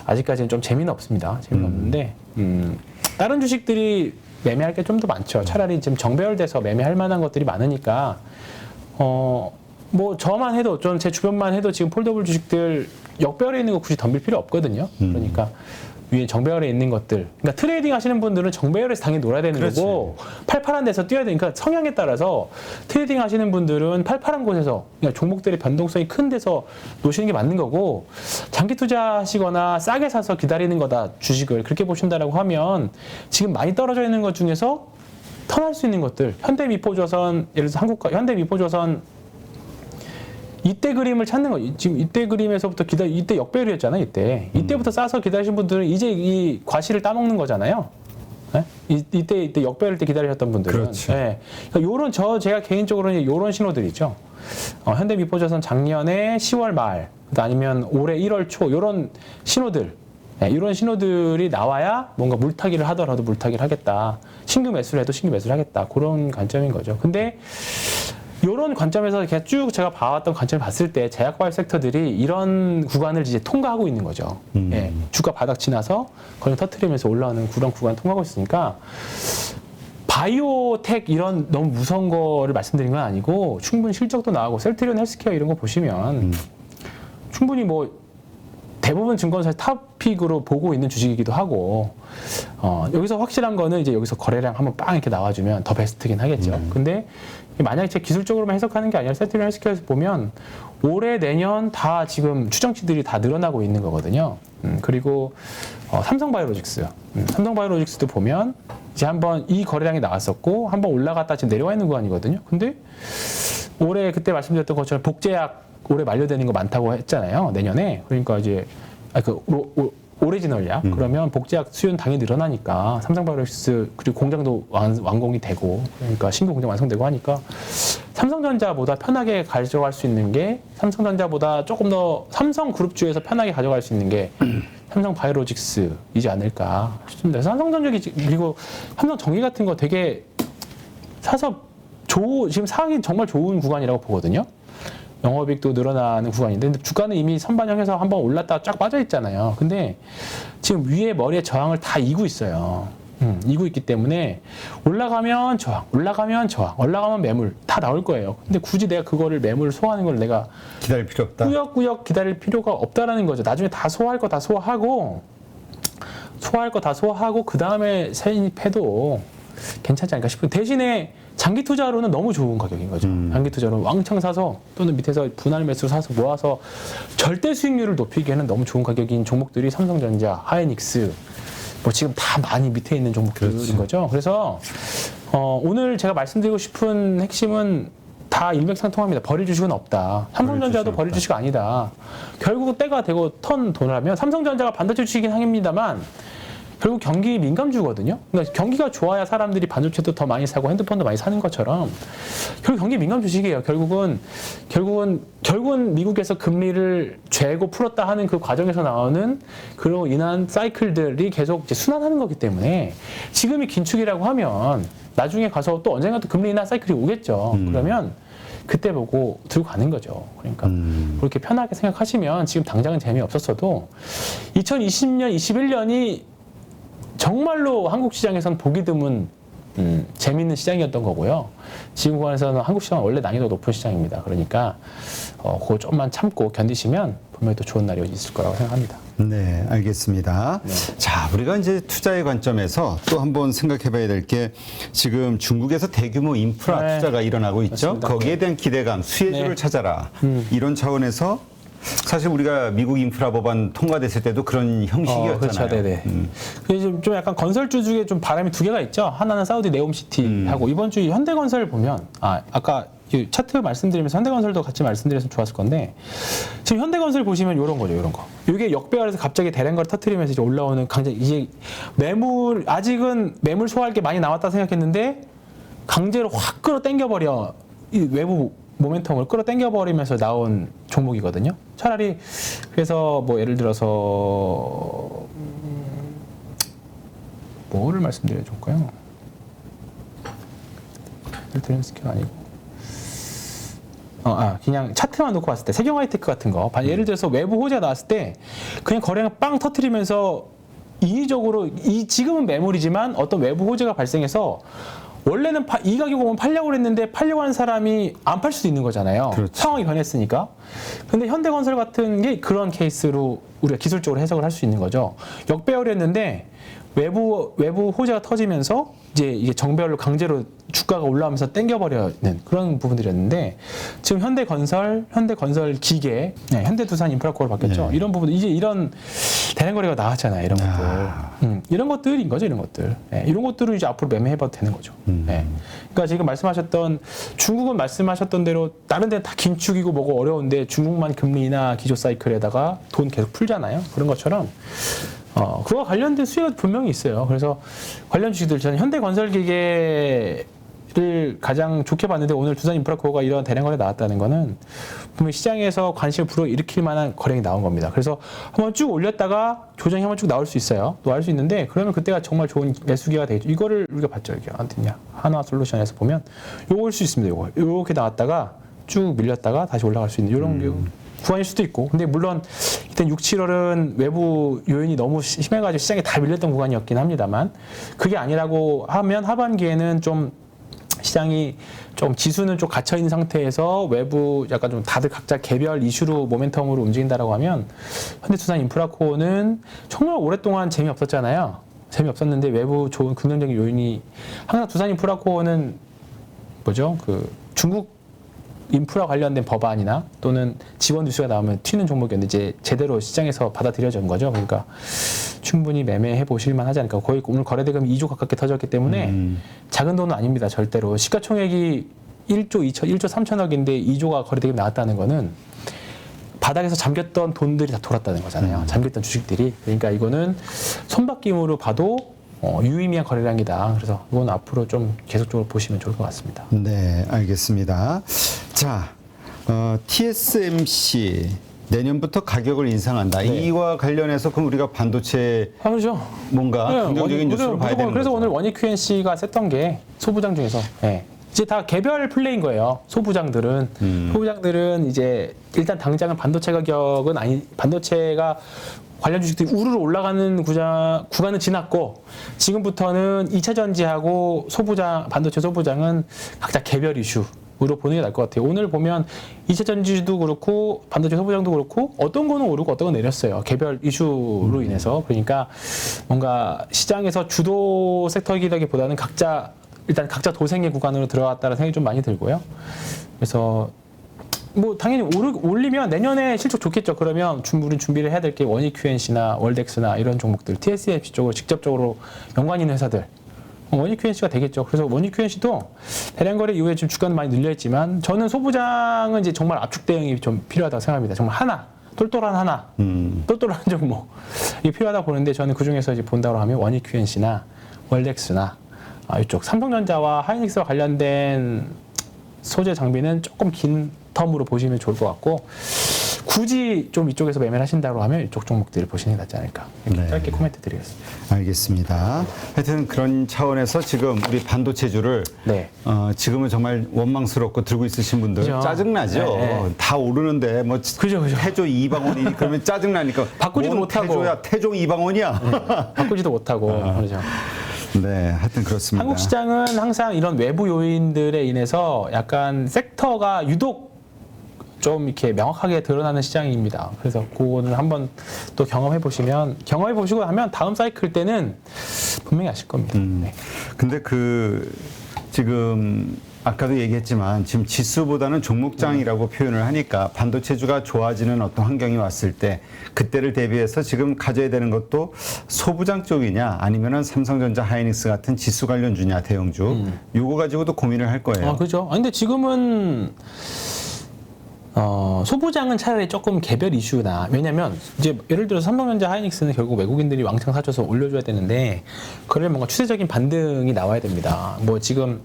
아직까지는 좀 재미는 없습니다. 재미는 없는데 다른 주식들이 매매할 게 좀 더 많죠. 차라리 지금 정배열돼서 매매할 만한 것들이 많으니까 뭐 저만 해도 전 제 주변만 해도 지금 폴더블 주식들 역배열에 있는 거 굳이 덤빌 필요 없거든요. 그러니까 위에 정배열에 있는 것들. 그러니까 트레이딩 하시는 분들은 정배열에서 당연히 놀아야 되는 그렇지. 거고 팔팔한 데서 뛰어야 되니까 성향에 따라서 트레이딩 하시는 분들은 팔팔한 곳에서 그러니까 종목들의 변동성이 큰 데서 놓으시는 게 맞는 거고 장기 투자하시거나 싸게 사서 기다리는 거다 주식을 그렇게 보신다라고 하면 지금 많이 떨어져 있는 것 중에서 턴할 수 있는 것들 현대미포조선 예를 들어서 현대미포조선 이때 그림을 찾는 거. 지금 이때 그림에서부터 이때 역배열이었잖아요. 이때부터 싸서 기다리신 분들은 이제 이 과실을 따먹는 거잖아요. 네? 이때 역배열 때 기다리셨던 분들은. 그렇죠. 네. 그러니까 제가 개인적으로는 요런 신호들이죠. 현대미포조선 작년에 10월 말, 아니면 올해 1월 초, 요런 신호들. 네, 이런 신호들이 나와야 뭔가 물타기를 하더라도 물타기를 하겠다. 신규 매수를 해도 신규 매수를 하겠다. 그런 관점인 거죠. 근데 이런 관점에서 그냥 쭉 제가 봐왔던 관점을 봤을 때 제약바이오 섹터들이 이런 구간을 이제 통과하고 있는 거죠. 예, 주가 바닥 지나서 거의 터트리면서 올라오는 그런 구간 통과하고 있으니까 바이오텍 이런 너무 무서운 거를 말씀드린 건 아니고 충분히 실적도 나오고 셀트리온 헬스케어 이런 거 보시면 충분히 뭐 대부분 증권사의 탑픽으로 보고 있는 주식이기도 하고 여기서 확실한 거는 이제 여기서 거래량 한번 빵 이렇게 나와주면 더 베스트긴 하겠죠. 근데 만약에 제 기술적으로만 해석하는 게 아니라 셀트리온 헬스케어에서 보면 올해 내년 다 지금 추정치들이 다 늘어나고 있는 거거든요. 그리고 삼성바이오로직스 삼성바이오로직스도 보면 이제 한번 이 거래량이 나왔었고 한번 올라갔다 지금 내려와 있는 구간이거든요. 근데 올해 그때 말씀드렸던 것처럼 복제약 올해 만료되는 거 많다고 했잖아요. 내년에. 그러니까 이제 오리지널약 그러면 복제약 수요는 당연히 늘어나니까 삼성바이오로직스 그리고 공장도 완공이 되고 그러니까 신규 공장 완성되고 하니까 삼성전자보다 편하게 가져갈 수 있는 게 삼성전자보다 조금 더 삼성그룹주에서 편하게 가져갈 수 있는 게 삼성바이오로직스이지 않을까 싶습니다. 삼성전력이 그리고 삼성전기 같은 거 되게 사서 지금 사기 정말 좋은 구간이라고 보거든요. 영업이익도 늘어나는 구간인데 근데 주가는 이미 선반영해서 한번 올랐다가 쫙 빠져 있잖아요. 근데 지금 위에 머리에 저항을 다 이고 있어요. 이고 있기 때문에 올라가면 저항, 올라가면 매물 다 나올 거예요. 근데 굳이 내가 그거를 매물을 소화하는 걸 내가 기다릴 필요 없다. 꾸역꾸역 기다릴 필요가 없다라는 거죠. 나중에 다 소화할 거 다 소화하고 그 다음에 세입해도 괜찮지 않을까 싶어요. 대신에 장기 투자로는 너무 좋은 가격인 거죠. 장기 투자로 왕창 사서 또는 밑에서 분할 매수 사서 모아서 절대 수익률을 높이기에는 너무 좋은 가격인 종목들이 삼성전자, 하이닉스 뭐 지금 다 많이 밑에 있는 종목들인 거죠. 그래서 오늘 제가 말씀드리고 싶은 핵심은 다 일맥상통합니다. 버릴 주식은 없다. 삼성전자도 버릴 주식 아니다. 결국 때가 되고 턴 돈하면 삼성전자가 반도체 주식이긴 합니다만 결국 경기 민감주거든요. 그러니까 경기가 좋아야 사람들이 반도체도 더 많이 사고 핸드폰도 많이 사는 것처럼 결국 경기 민감 주식이에요. 결국은 미국에서 금리를 재고 풀었다 하는 그 과정에서 나오는 그로 인한 사이클들이 계속 이제 순환하는 거기 때문에 지금이 긴축이라고 하면 나중에 가서 또 언젠가 또 금리 인하 사이클이 오겠죠. 그러면 그때 보고 들고 가는 거죠. 그러니까 그렇게 편하게 생각하시면 지금 당장은 재미없었어도 2020년, 21년이 정말로 한국 시장에서는 보기 드문 재미있는 시장이었던 거고요. 지금 구간에서는 한국 시장은 원래 난이도 높은 시장입니다. 그러니까 그거 좀만 참고 견디시면 분명히 또 좋은 날이 있을 거라고 생각합니다. 네, 알겠습니다. 네. 자, 우리가 이제 투자의 관점에서 또 한번 생각해 봐야 될 게 지금 중국에서 대규모 인프라 투자가 일어나고 있죠. 맞습니다. 거기에 대한 기대감, 수혜주를 찾아라. 이런 차원에서 사실 우리가 미국 인프라 법안 통과됐을 때도 그런 형식이었잖아요. 그렇죠. 네네. 좀 약간 건설주 중에 좀 바람이 두 개가 있죠. 하나는 사우디 네옴시티하고 이번 주 현대건설 보면 아까 차트 말씀드리면서 현대건설도 같이 말씀드렸으면 좋았을 건데 지금 현대건설 보시면 이런 거죠. 이런 거. 이게 역배열에서 갑자기 대량거를 터트리면서 이제 올라오는 강제 이제 아직은 매물 소화할 게 많이 남았다 생각했는데 강제로 확 끌어당겨버려 이 외부 모멘텀을 끌어당겨버리면서 나온 종목이거든요. 차라리 그래서 뭐 예를 들어서 뭐를 말씀드려야 좋을까요? 셀트리온 스퀘어 아니고 그냥 차트만 놓고 봤을 때 세경하이테크 같은 거 예를 들어서 외부 호재가 나왔을 때 그냥 거래가 빵 터트리면서 인위적으로 지금은 매물이지만 어떤 외부 호재가 발생해서 원래는 이 가격 오면 팔려고 했는데 팔려고 하는 사람이 안 팔 수도 있는 거잖아요. 그렇죠. 상황이 변했으니까. 근데 현대건설 같은 게 그런 케이스로 우리가 기술적으로 해석을 할 수 있는 거죠. 역배열이었는데 외부 호재가 터지면서 이제 이게 정배열로 강제로 주가가 올라오면서 땡겨버리는 그런 부분들이었는데 지금 현대건설 기계, 현대두산 인프라코어로 바뀌었죠. 이런 부분 이제 이런 대량 거래가 나왔잖아요. 이런 것들. 이런 것들인 거죠. 이런 것들. 예, 이런 것들은 이제 앞으로 매매해봐도 되는 거죠. 예. 그러니까 지금 말씀하셨던 중국은 말씀하셨던 대로 다른 데는 다 긴축이고 뭐고 어려운데 중국만 금리 인하 기조 사이클에다가 돈 계속 풀잖아요. 그런 것처럼 그와 관련된 수요가 분명히 있어요. 그래서 관련 주식들 저는 현대건설기계를 가장 좋게 봤는데 오늘 두산인프라코어가 이런 대량 거래 나왔다는 거는 분명히 시장에서 관심을 불어일으킬 만한 거래가 나온 겁니다. 그래서 한번 쭉 올렸다가 조정이 한번 쭉 나올 수 있어요. 또 알 수 있는데 그러면 그때가 정말 좋은 매수기가 되겠죠. 이거를 우리가 봤죠. 이게 어디냐 한화솔루션에서 보면 요걸 수 있습니다. 요거 이렇게 나왔다가 쭉 밀렸다가 다시 올라갈 수 있는 이런 구간일 수도 있고. 근데 물론 이때 6, 7월은 외부 요인이 너무 심해가지고 시장에 다 밀렸던 구간이었긴 합니다만 그게 아니라고 하면 하반기에는 좀 시장이 좀 지수는 좀 갇혀 있는 상태에서 외부 약간 좀 다들 각자 개별 이슈로 모멘텀으로 움직인다라고 하면 현대투자인프라코어는 정말 오랫동안 재미없었잖아요. 재미없었는데 외부 좋은 긍정적인 요인이 항상 두산인프라코어는 뭐죠? 그 중국 인프라 관련된 법안이나 또는 지원 뉴스가 나오면 튀는 종목이었는데 이제 제대로 시장에서 받아들여진 거죠. 그러니까 충분히 매매해 보실만 하지 않을까. 거의 오늘 거래대금이 2조 가깝게 터졌기 때문에 작은 돈은 아닙니다. 절대로. 시가총액이 1조 3천억인데 2조가 거래대금이 나왔다는 거는 바닥에서 잠겼던 돈들이 다 돌았다는 거잖아요. 잠겼던 주식들이. 그러니까 이거는 손바뀜으로 봐도 유의미한 거래량이다. 그래서 이건 앞으로 좀 계속적으로 보시면 좋을 것 같습니다. 네, 알겠습니다. 자, TSMC 내년부터 가격을 인상한다. 네. 이와 관련해서 그럼 우리가 반도체 그렇죠. 뭔가 네, 긍정적인 뉴스로 봐야 되는 그래서 거죠. 오늘 원익 QNC가 셌던 게 소부장 중에서 이제 다 개별 플레이인 거예요. 소부장들은 이제 일단 당장은 반도체 가격은 반도체가 관련 주식들이 우르르 올라가는 구간은 지났고 지금부터는 2차 전지하고 반도체 소부장은 각자 개별 이슈로 보는 게 나을 것 같아요. 오늘 보면 2차 전지도 그렇고 반도체 소부장도 그렇고 어떤 거는 오르고 어떤 건 내렸어요. 개별 이슈로 인해서. 그러니까 뭔가 시장에서 주도 섹터이기보다는 일단 각자 도생의 구간으로 들어갔다는 생각이 좀 많이 들고요. 그래서 뭐 당연히 올리면 내년에 실적 좋겠죠. 그러면 우리 준비를 해야 될 게 원익 QNC나 월덱스나 이런 종목들, TSMC 쪽으로 직접적으로 연관 있는 회사들. 원익 QNC가 되겠죠. 그래서 원익 QNC도 대량 거래 이후에 좀 주가는 많이 늘려있지만 저는 소부장은 이제 정말 압축 대응이 좀 필요하다고 생각합니다. 정말 똘똘한 종목 이게 필요하다고 보는데 저는 그 중에서 이제 본다고 하면 원익 QNC나 월덱스나 이쪽 삼성전자와 하이닉스와 관련된 소재 장비는 조금 긴 텀으로 보시면 좋을 것 같고 굳이 좀 이쪽에서 매매를 하신다고 하면 이쪽 종목들을 보시는 게 낫지 않을까 이렇게 네. 짧게 코멘트 드리겠습니다. 알겠습니다. 하여튼 그런 차원에서 지금 우리 반도체주를 네. 지금은 정말 원망스럽고 들고 있으신 분들 그죠? 짜증나죠. 네. 다 오르는데 뭐 그죠. 태조 2방원이니 그러면 짜증나니까 바꾸지도 뭔 못하고. 태조야 태조 2방원이야. 바꾸지도 못하고 그렇죠. 네, 하여튼 그렇습니다. 한국 시장은 항상 이런 외부 요인들에 인해서 약간 섹터가 유독 좀 이렇게 명확하게 드러나는 시장입니다. 그래서 그거를 한번 또 경험해 보시고 하면 다음 사이클 때는 분명히 아실 겁니다. 네. 근데 지금 아까도 얘기했지만 지금 지수보다는 종목장이라고 표현을 하니까 반도체주가 좋아지는 어떤 환경이 왔을 때 그때를 대비해서 지금 가져야 되는 것도 소부장 쪽이냐 아니면은 삼성전자 하이닉스 같은 지수 관련주냐 대형주 요거 가지고도 고민을 할 거예요. 그렇죠. 근데 지금은 소부장은 차라리 조금 개별 이슈나 왜냐면 이제 예를 들어서 삼성전자 하이닉스는 결국 외국인들이 왕창 사줘서 올려줘야 되는데 그러면 뭔가 추세적인 반등이 나와야 됩니다. 뭐 지금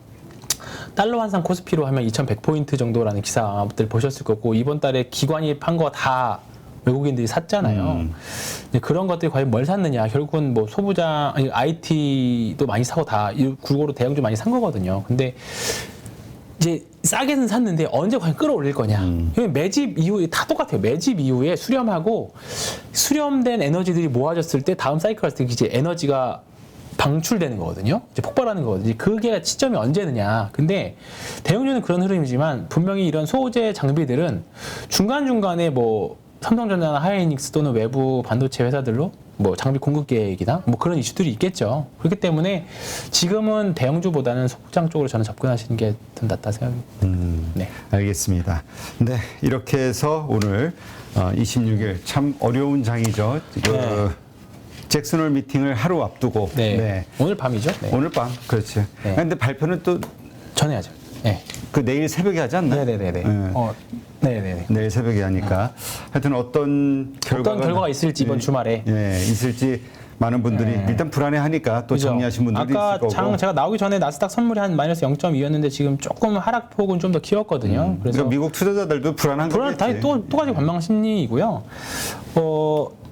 달러 환산 코스피로 하면 2100포인트 정도라는 기사들 보셨을 거고 이번 달에 기관이 판 거 다 외국인들이 샀잖아요. 근데 그런 것들이 과연 뭘 샀느냐 결국은 뭐 소부장 IT도 많이 사고 다 골고루 대형주 많이 산 거거든요. 근데 이제 싸게는 샀는데 언제 과연 끌어올릴 거냐. 매집 이후에 다 똑같아요. 매집 이후에 수렴하고 수렴된 에너지들이 모아졌을 때 다음 사이클 갔을 때 이제 에너지가 방출되는 거거든요. 이제 폭발하는 거거든요. 그게 시점이 언제느냐. 근데 대형주는 그런 흐름이지만 분명히 이런 소재 장비들은 중간중간에 뭐 삼성전자나 하이닉스 또는 외부 반도체 회사들로 뭐 장비 공급 계획이나 뭐 그런 이슈들이 있겠죠. 그렇기 때문에 지금은 대형주보다는 소부장 쪽으로 저는 접근하시는 게 더 낫다 생각합니다. 네. 알겠습니다. 네, 이렇게 해서 오늘 26일 참 어려운 장이죠. 네. 잭슨홀 미팅을 하루 앞두고 네. 오늘 밤이죠. 네. 오늘 밤 그렇지. 네. 근데 발표는 또 전해야죠. 네. 그 내일 새벽에 하지 않나요? 네네네네. 네. 네네네. 내일 새벽에 하니까 하여튼 어떤 결과가 있을지 이번 주말에 있을지 많은 분들이 일단 불안해하니까 또 그죠? 정리하신 분들도 아까 있을 거고. 제가 나오기 전에 나스닥 선물이 한 마이너스 0.2였는데 지금 조금 하락폭은 좀 더 키웠거든요. 그래서 그러니까 미국 투자자들도 불안한 거겠지. 또 가지 관망 심리이고요.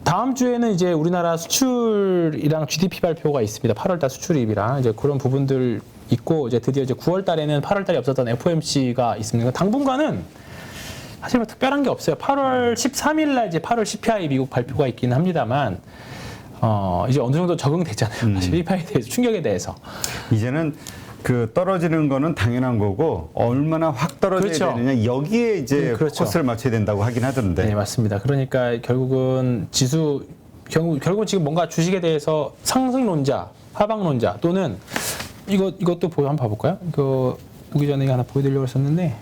다음 주에는 이제 우리나라 수출이랑 GDP 발표가 있습니다. 8월달 수출입이랑 이제 그런 부분들 있고 이제 드디어 이제 9월달에는 8월달에 없었던 FOMC가 있습니다. 당분간은 사실 뭐 특별한 게 없어요. 8월 13일 날 이제 8월 CPI 미국 발표가 있기는 합니다만 이제 어느 정도 적응됐잖아요. 사실 CPI에 대해서 충격에 대해서. 이제는 그 떨어지는 거는 당연한 거고 얼마나 확 떨어져야 그렇죠. 되느냐 여기에 이제 그렇죠. 코스를 맞춰야 된다고 하긴 하던데. 네, 맞습니다. 그러니까 결국은 결국은 지금 뭔가 주식에 대해서 상승론자, 하방론자 또는 이것도 한번 봐볼까요? 이거 오기 전에 하나 보여드리려고 했었는데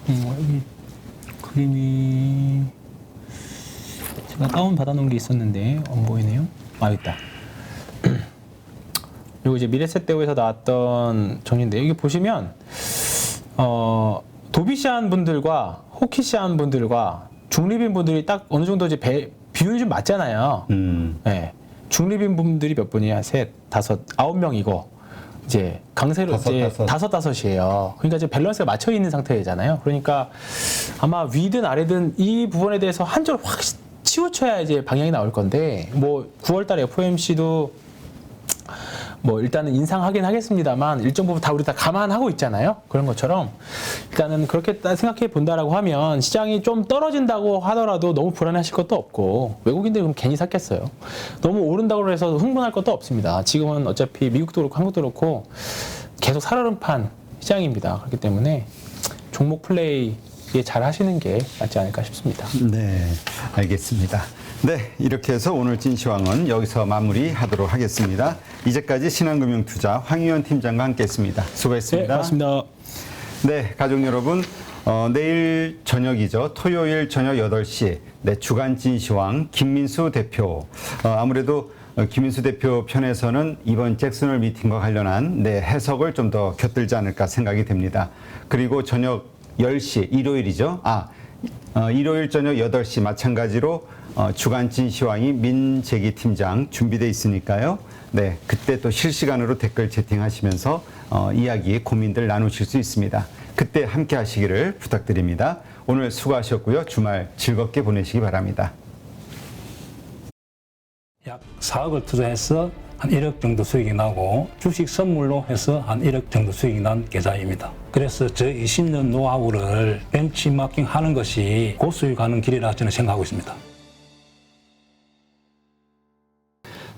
여기 그림이 제가 다운 받아놓은 게 있었는데 안 보이네요. 있다. 그리고 이제 미래세대우에서 나왔던 정리인데 여기 보시면 도비시한 분들과 호키시한 분들과 중립인 분들이 딱 어느 정도 이제 비율이 좀 맞잖아요. 네. 중립인 분들이 몇 분이야? 셋, 다섯, 9명이고 이제 강세로 이제 다섯이에요. 그러니까 이제 밸런스가 맞춰 있는 상태잖아요. 그러니까 아마 위든 아래든 이 부분에 대해서 한 줄 확 치우쳐야 이제 방향이 나올 건데 뭐 9월달에 FOMC도 뭐 일단은 인상하긴 하겠습니다만 일정 부분 우리 다 감안하고 있잖아요. 그런 것처럼 일단은 그렇게 생각해 본다라고 하면 시장이 좀 떨어진다고 하더라도 너무 불안해하실 것도 없고 외국인들이 그럼 괜히 샀겠어요. 너무 오른다고 해서 흥분할 것도 없습니다. 지금은 어차피 미국도 그렇고 한국도 그렇고 계속 살얼음판 시장입니다. 그렇기 때문에 종목 플레이 잘 하시는 게 낫지 않을까 싶습니다. 네, 알겠습니다. 네, 이렇게 해서 오늘 찐시황은 여기서 마무리하도록 하겠습니다. 이제까지 신한금융투자 황희원 팀장과 함께했습니다. 수고했습니다. 네, 고맙습니다. 네, 가족 여러분, 내일 저녁이죠. 토요일 저녁 8시 네, 주간 찐시황 김민수 대표. 아무래도 김민수 대표 편에서는 이번 잭슨홀 미팅과 관련한 해석을 좀 더 곁들지 않을까 생각이 됩니다. 그리고 저녁 10시 일요일이죠. 일요일 저녁 8시 마찬가지로 주간 찐시황이 민재기 팀장 준비되어 있으니까요. 네, 그때 또 실시간으로 댓글 채팅하시면서 이야기, 고민들 나누실 수 있습니다. 그때 함께 하시기를 부탁드립니다. 오늘 수고하셨고요. 주말 즐겁게 보내시기 바랍니다. 약 4억을 투자해서 한 1억 정도 수익이 나고 주식 선물로 해서 한 1억 정도 수익이 난 계좌입니다. 그래서 저 20년 노하우를 벤치마킹 하는 것이 고수익 가는 길이라 저는 생각하고 있습니다.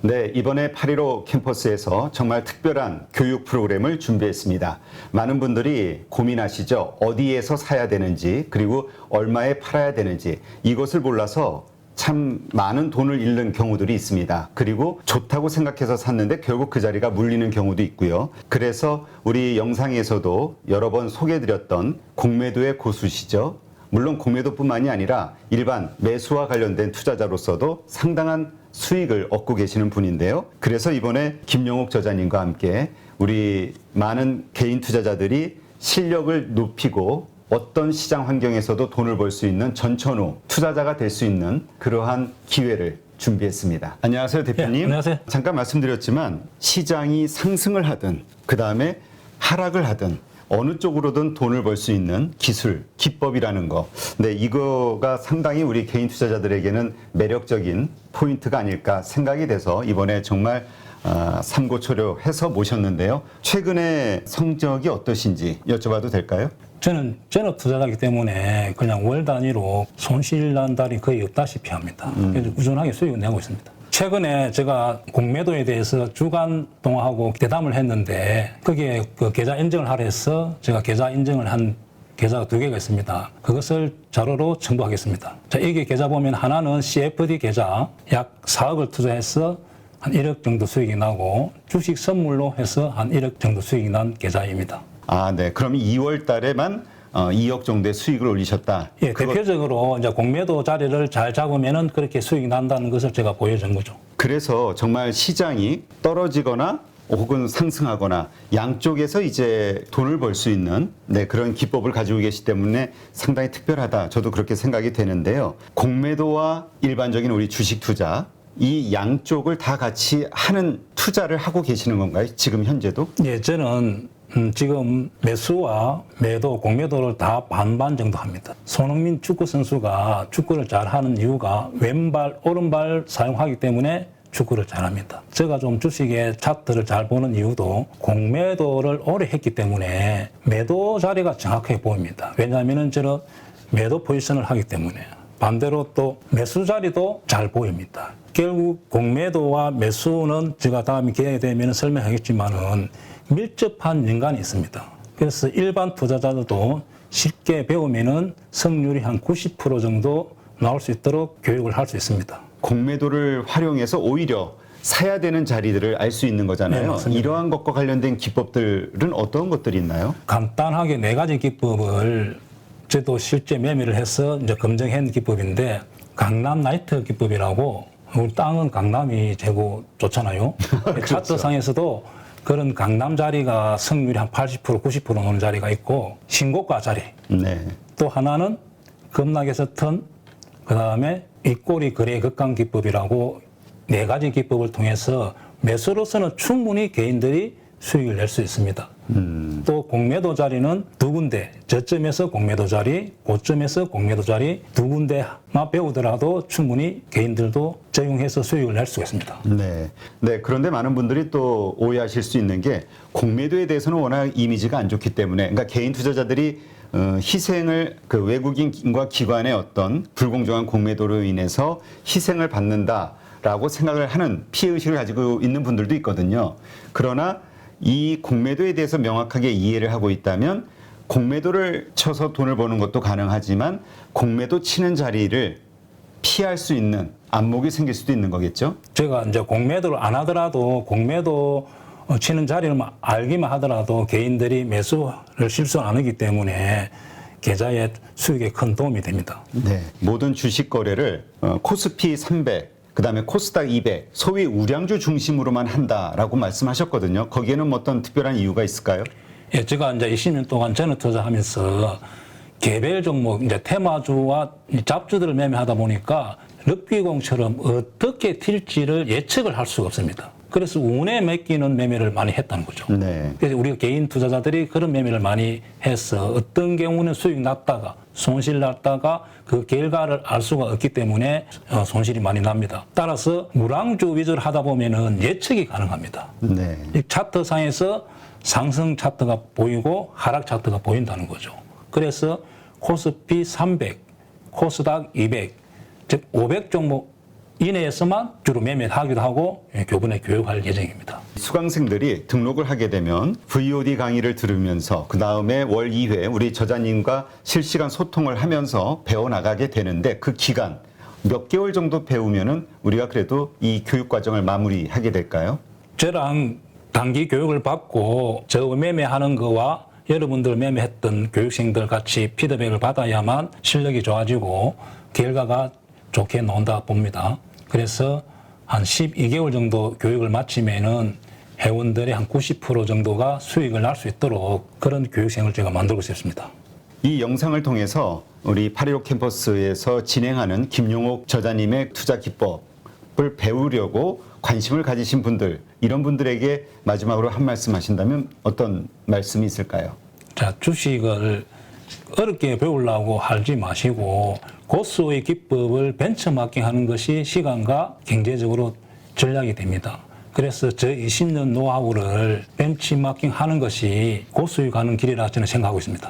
네, 이번에 8.15 캠퍼스에서 정말 특별한 교육 프로그램을 준비했습니다. 많은 분들이 고민하시죠. 어디에서 사야 되는지, 그리고 얼마에 팔아야 되는지, 이것을 몰라서 참 많은 돈을 잃는 경우들이 있습니다. 그리고 좋다고 생각해서 샀는데 결국 그 자리가 물리는 경우도 있고요. 그래서 우리 영상에서도 여러 번 소개해드렸던 공매도의 고수시죠. 물론 공매도뿐만이 아니라 일반 매수와 관련된 투자자로서도 상당한 수익을 얻고 계시는 분인데요. 그래서 이번에 김용옥 저자님과 함께 우리 많은 개인 투자자들이 실력을 높이고 어떤 시장 환경에서도 돈을 벌 수 있는 전천후 투자자가 될 수 있는 그러한 기회를 준비했습니다. 안녕하세요, 대표님. 네, 안녕하세요. 잠깐 말씀드렸지만 시장이 상승을 하든 그다음에 하락을 하든 어느 쪽으로든 돈을 벌 수 있는 기술, 기법이라는 거. 네, 이거가 상당히 우리 개인 투자자들에게는 매력적인 포인트가 아닐까 생각이 돼서 이번에 정말 삼고초려해서 모셨는데요. 최근에 성적이 어떠신지 여쭤봐도 될까요? 저는 전업 투자자이기 때문에 그냥 월 단위로 손실 난 달이 거의 없다시피 합니다. 그래서 꾸준하게 수익을 내고 있습니다. 최근에 제가 공매도에 대해서 주간 동화하고 대담을 했는데 거기에 그 계좌 인증을 하라 해서 제가 계좌 인증을 한 계좌가 2개가 있습니다. 그것을 자료로 첨부하겠습니다. 자, 이게 계좌 보면 하나는 CFD 계좌 약 4억을 투자해서 한 1억 정도 수익이 나고 주식 선물로 해서 한 1억 정도 수익이 난 계좌입니다. 아, 네. 그럼 2월 달에만 2억 정도의 수익을 올리셨다. 예, 대표적으로 이제 공매도 자리를 잘 잡으면은 그렇게 수익이 난다는 것을 제가 보여준 거죠. 그래서 정말 시장이 떨어지거나 혹은 상승하거나 양쪽에서 이제 돈을 벌 수 있는 그런 기법을 가지고 계시기 때문에 상당히 특별하다. 저도 그렇게 생각이 되는데요. 공매도와 일반적인 우리 주식 투자 이 양쪽을 다 같이 하는 투자를 하고 계시는 건가요? 지금 현재도? 예, 저는 지금 매수와 매도, 공매도를 다 반반 정도 합니다. 손흥민 축구 선수가 축구를 잘하는 이유가 왼발, 오른발 사용하기 때문에 축구를 잘합니다. 제가 좀 주식의 차트를 잘 보는 이유도 공매도를 오래 했기 때문에 매도 자리가 정확하게 보입니다. 왜냐하면 저는 매도 포지션을 하기 때문에. 반대로 또 매수 자리도 잘 보입니다. 결국 공매도와 매수는 제가 다음에 기회가 되면 설명하겠지만은 밀접한 연관이 있습니다. 그래서 일반 투자자들도 쉽게 배우면은 성률이 한 90% 정도 나올 수 있도록 교육을 할 수 있습니다. 공매도를 활용해서 오히려 사야 되는 자리들을 알 수 있는 거잖아요. 네, 맞습니다. 이러한 것과 관련된 기법들은 어떤 것들이 있나요? 간단하게 4가지 기법을 저도 실제 매매를 해서 이제 검증한 기법인데 강남 나이트 기법이라고 우리 땅은 강남이 최고 좋잖아요. 차트상에서도 그런 강남 자리가 성률이 한 80%, 90% 나오는 자리가 있고 신고가 자리. 네. 또 하나는 급락에서 턴, 그 다음에 윗꼬리 거래 극강 기법이라고 4가지 기법을 통해서 매수로서는 충분히 개인들이 수익을 낼 수 있습니다. 또 공매도 자리는 2군데, 저점에서 공매도 자리, 고점에서 공매도 자리 2군데만 배우더라도 충분히 개인들도 적용해서 수익을 낼 수가 있습니다. 네. 네. 그런데 많은 분들이 또 오해하실 수 있는 게 공매도에 대해서는 워낙 이미지가 안 좋기 때문에 그러니까 개인 투자자들이 희생을 그 외국인과 기관의 어떤 불공정한 공매도로 인해서 희생을 받는다라고 생각을 하는 피해의식을 가지고 있는 분들도 있거든요. 그러나 이 공매도에 대해서 명확하게 이해를 하고 있다면 공매도를 쳐서 돈을 버는 것도 가능하지만 공매도 치는 자리를 피할 수 있는 안목이 생길 수도 있는 거겠죠? 제가 이제 공매도를 안 하더라도 공매도 치는 자리를 알기만 하더라도 개인들이 매수를 실수 안 하기 때문에 계좌의 수익에 큰 도움이 됩니다. 네. 모든 주식 거래를 코스피 300, 그다음에 코스닥 200, 소위 우량주 중심으로만 한다라고 말씀하셨거든요. 거기에는 뭐 어떤 특별한 이유가 있을까요? 예, 제가 이제 20년 동안 전업 투자하면서 개별 종목, 이제 테마주와 잡주들을 매매하다 보니까 럭비공처럼 어떻게 튈지를 예측을 할 수가 없습니다. 그래서 운에 맡기는 매매를 많이 했다는 거죠. 네. 그래서 우리가 개인 투자자들이 그런 매매를 많이 해서 어떤 경우는 수익 났다가 손실 났다가 그 결과를 알 수가 없기 때문에 손실이 많이 납니다. 따라서 무랑주 위주로 하다 보면은 예측이 가능합니다. 네. 이 차트상에서 상승 차트가 보이고 하락 차트가 보인다는 거죠. 그래서 코스피 300, 코스닥 200, 즉 500 종목 이내에서만 주로 매매를 하기도 하고 교본에 교육할 예정입니다. 수강생들이 등록을 하게 되면 VOD 강의를 들으면서 그 다음에 월 2회 우리 저자님과 실시간 소통을 하면서 배워나가게 되는데 그 기간 몇 개월 정도 배우면은 우리가 그래도 이 교육 과정을 마무리하게 될까요? 저랑 단기 교육을 받고 저 매매하는 거와 여러분들 매매했던 교육생들 같이 피드백을 받아야만 실력이 좋아지고 결과가 좋게 나온다 봅니다. 그래서 한 12개월 정도 교육을 마치면은 회원들의 한 90% 정도가 수익을 날 수 있도록 그런 교육생을 제가 만들고 싶습니다. 이 영상을 통해서 우리 8.15 캠퍼스에서 진행하는 김용옥 저자님의 투자 기법을 배우려고 관심을 가지신 분들, 이런 분들에게 마지막으로 한 말씀 하신다면 어떤 말씀이 있을까요? 자, 주식을 어렵게 배우려고 하지 마시고 고수의 기법을 벤처마킹 하는 것이 시간과 경제적으로 전략이 됩니다. 그래서 저 20년 노하우를 벤치마킹 하는 것이 고수익 가는 길이라 저는 생각하고 있습니다.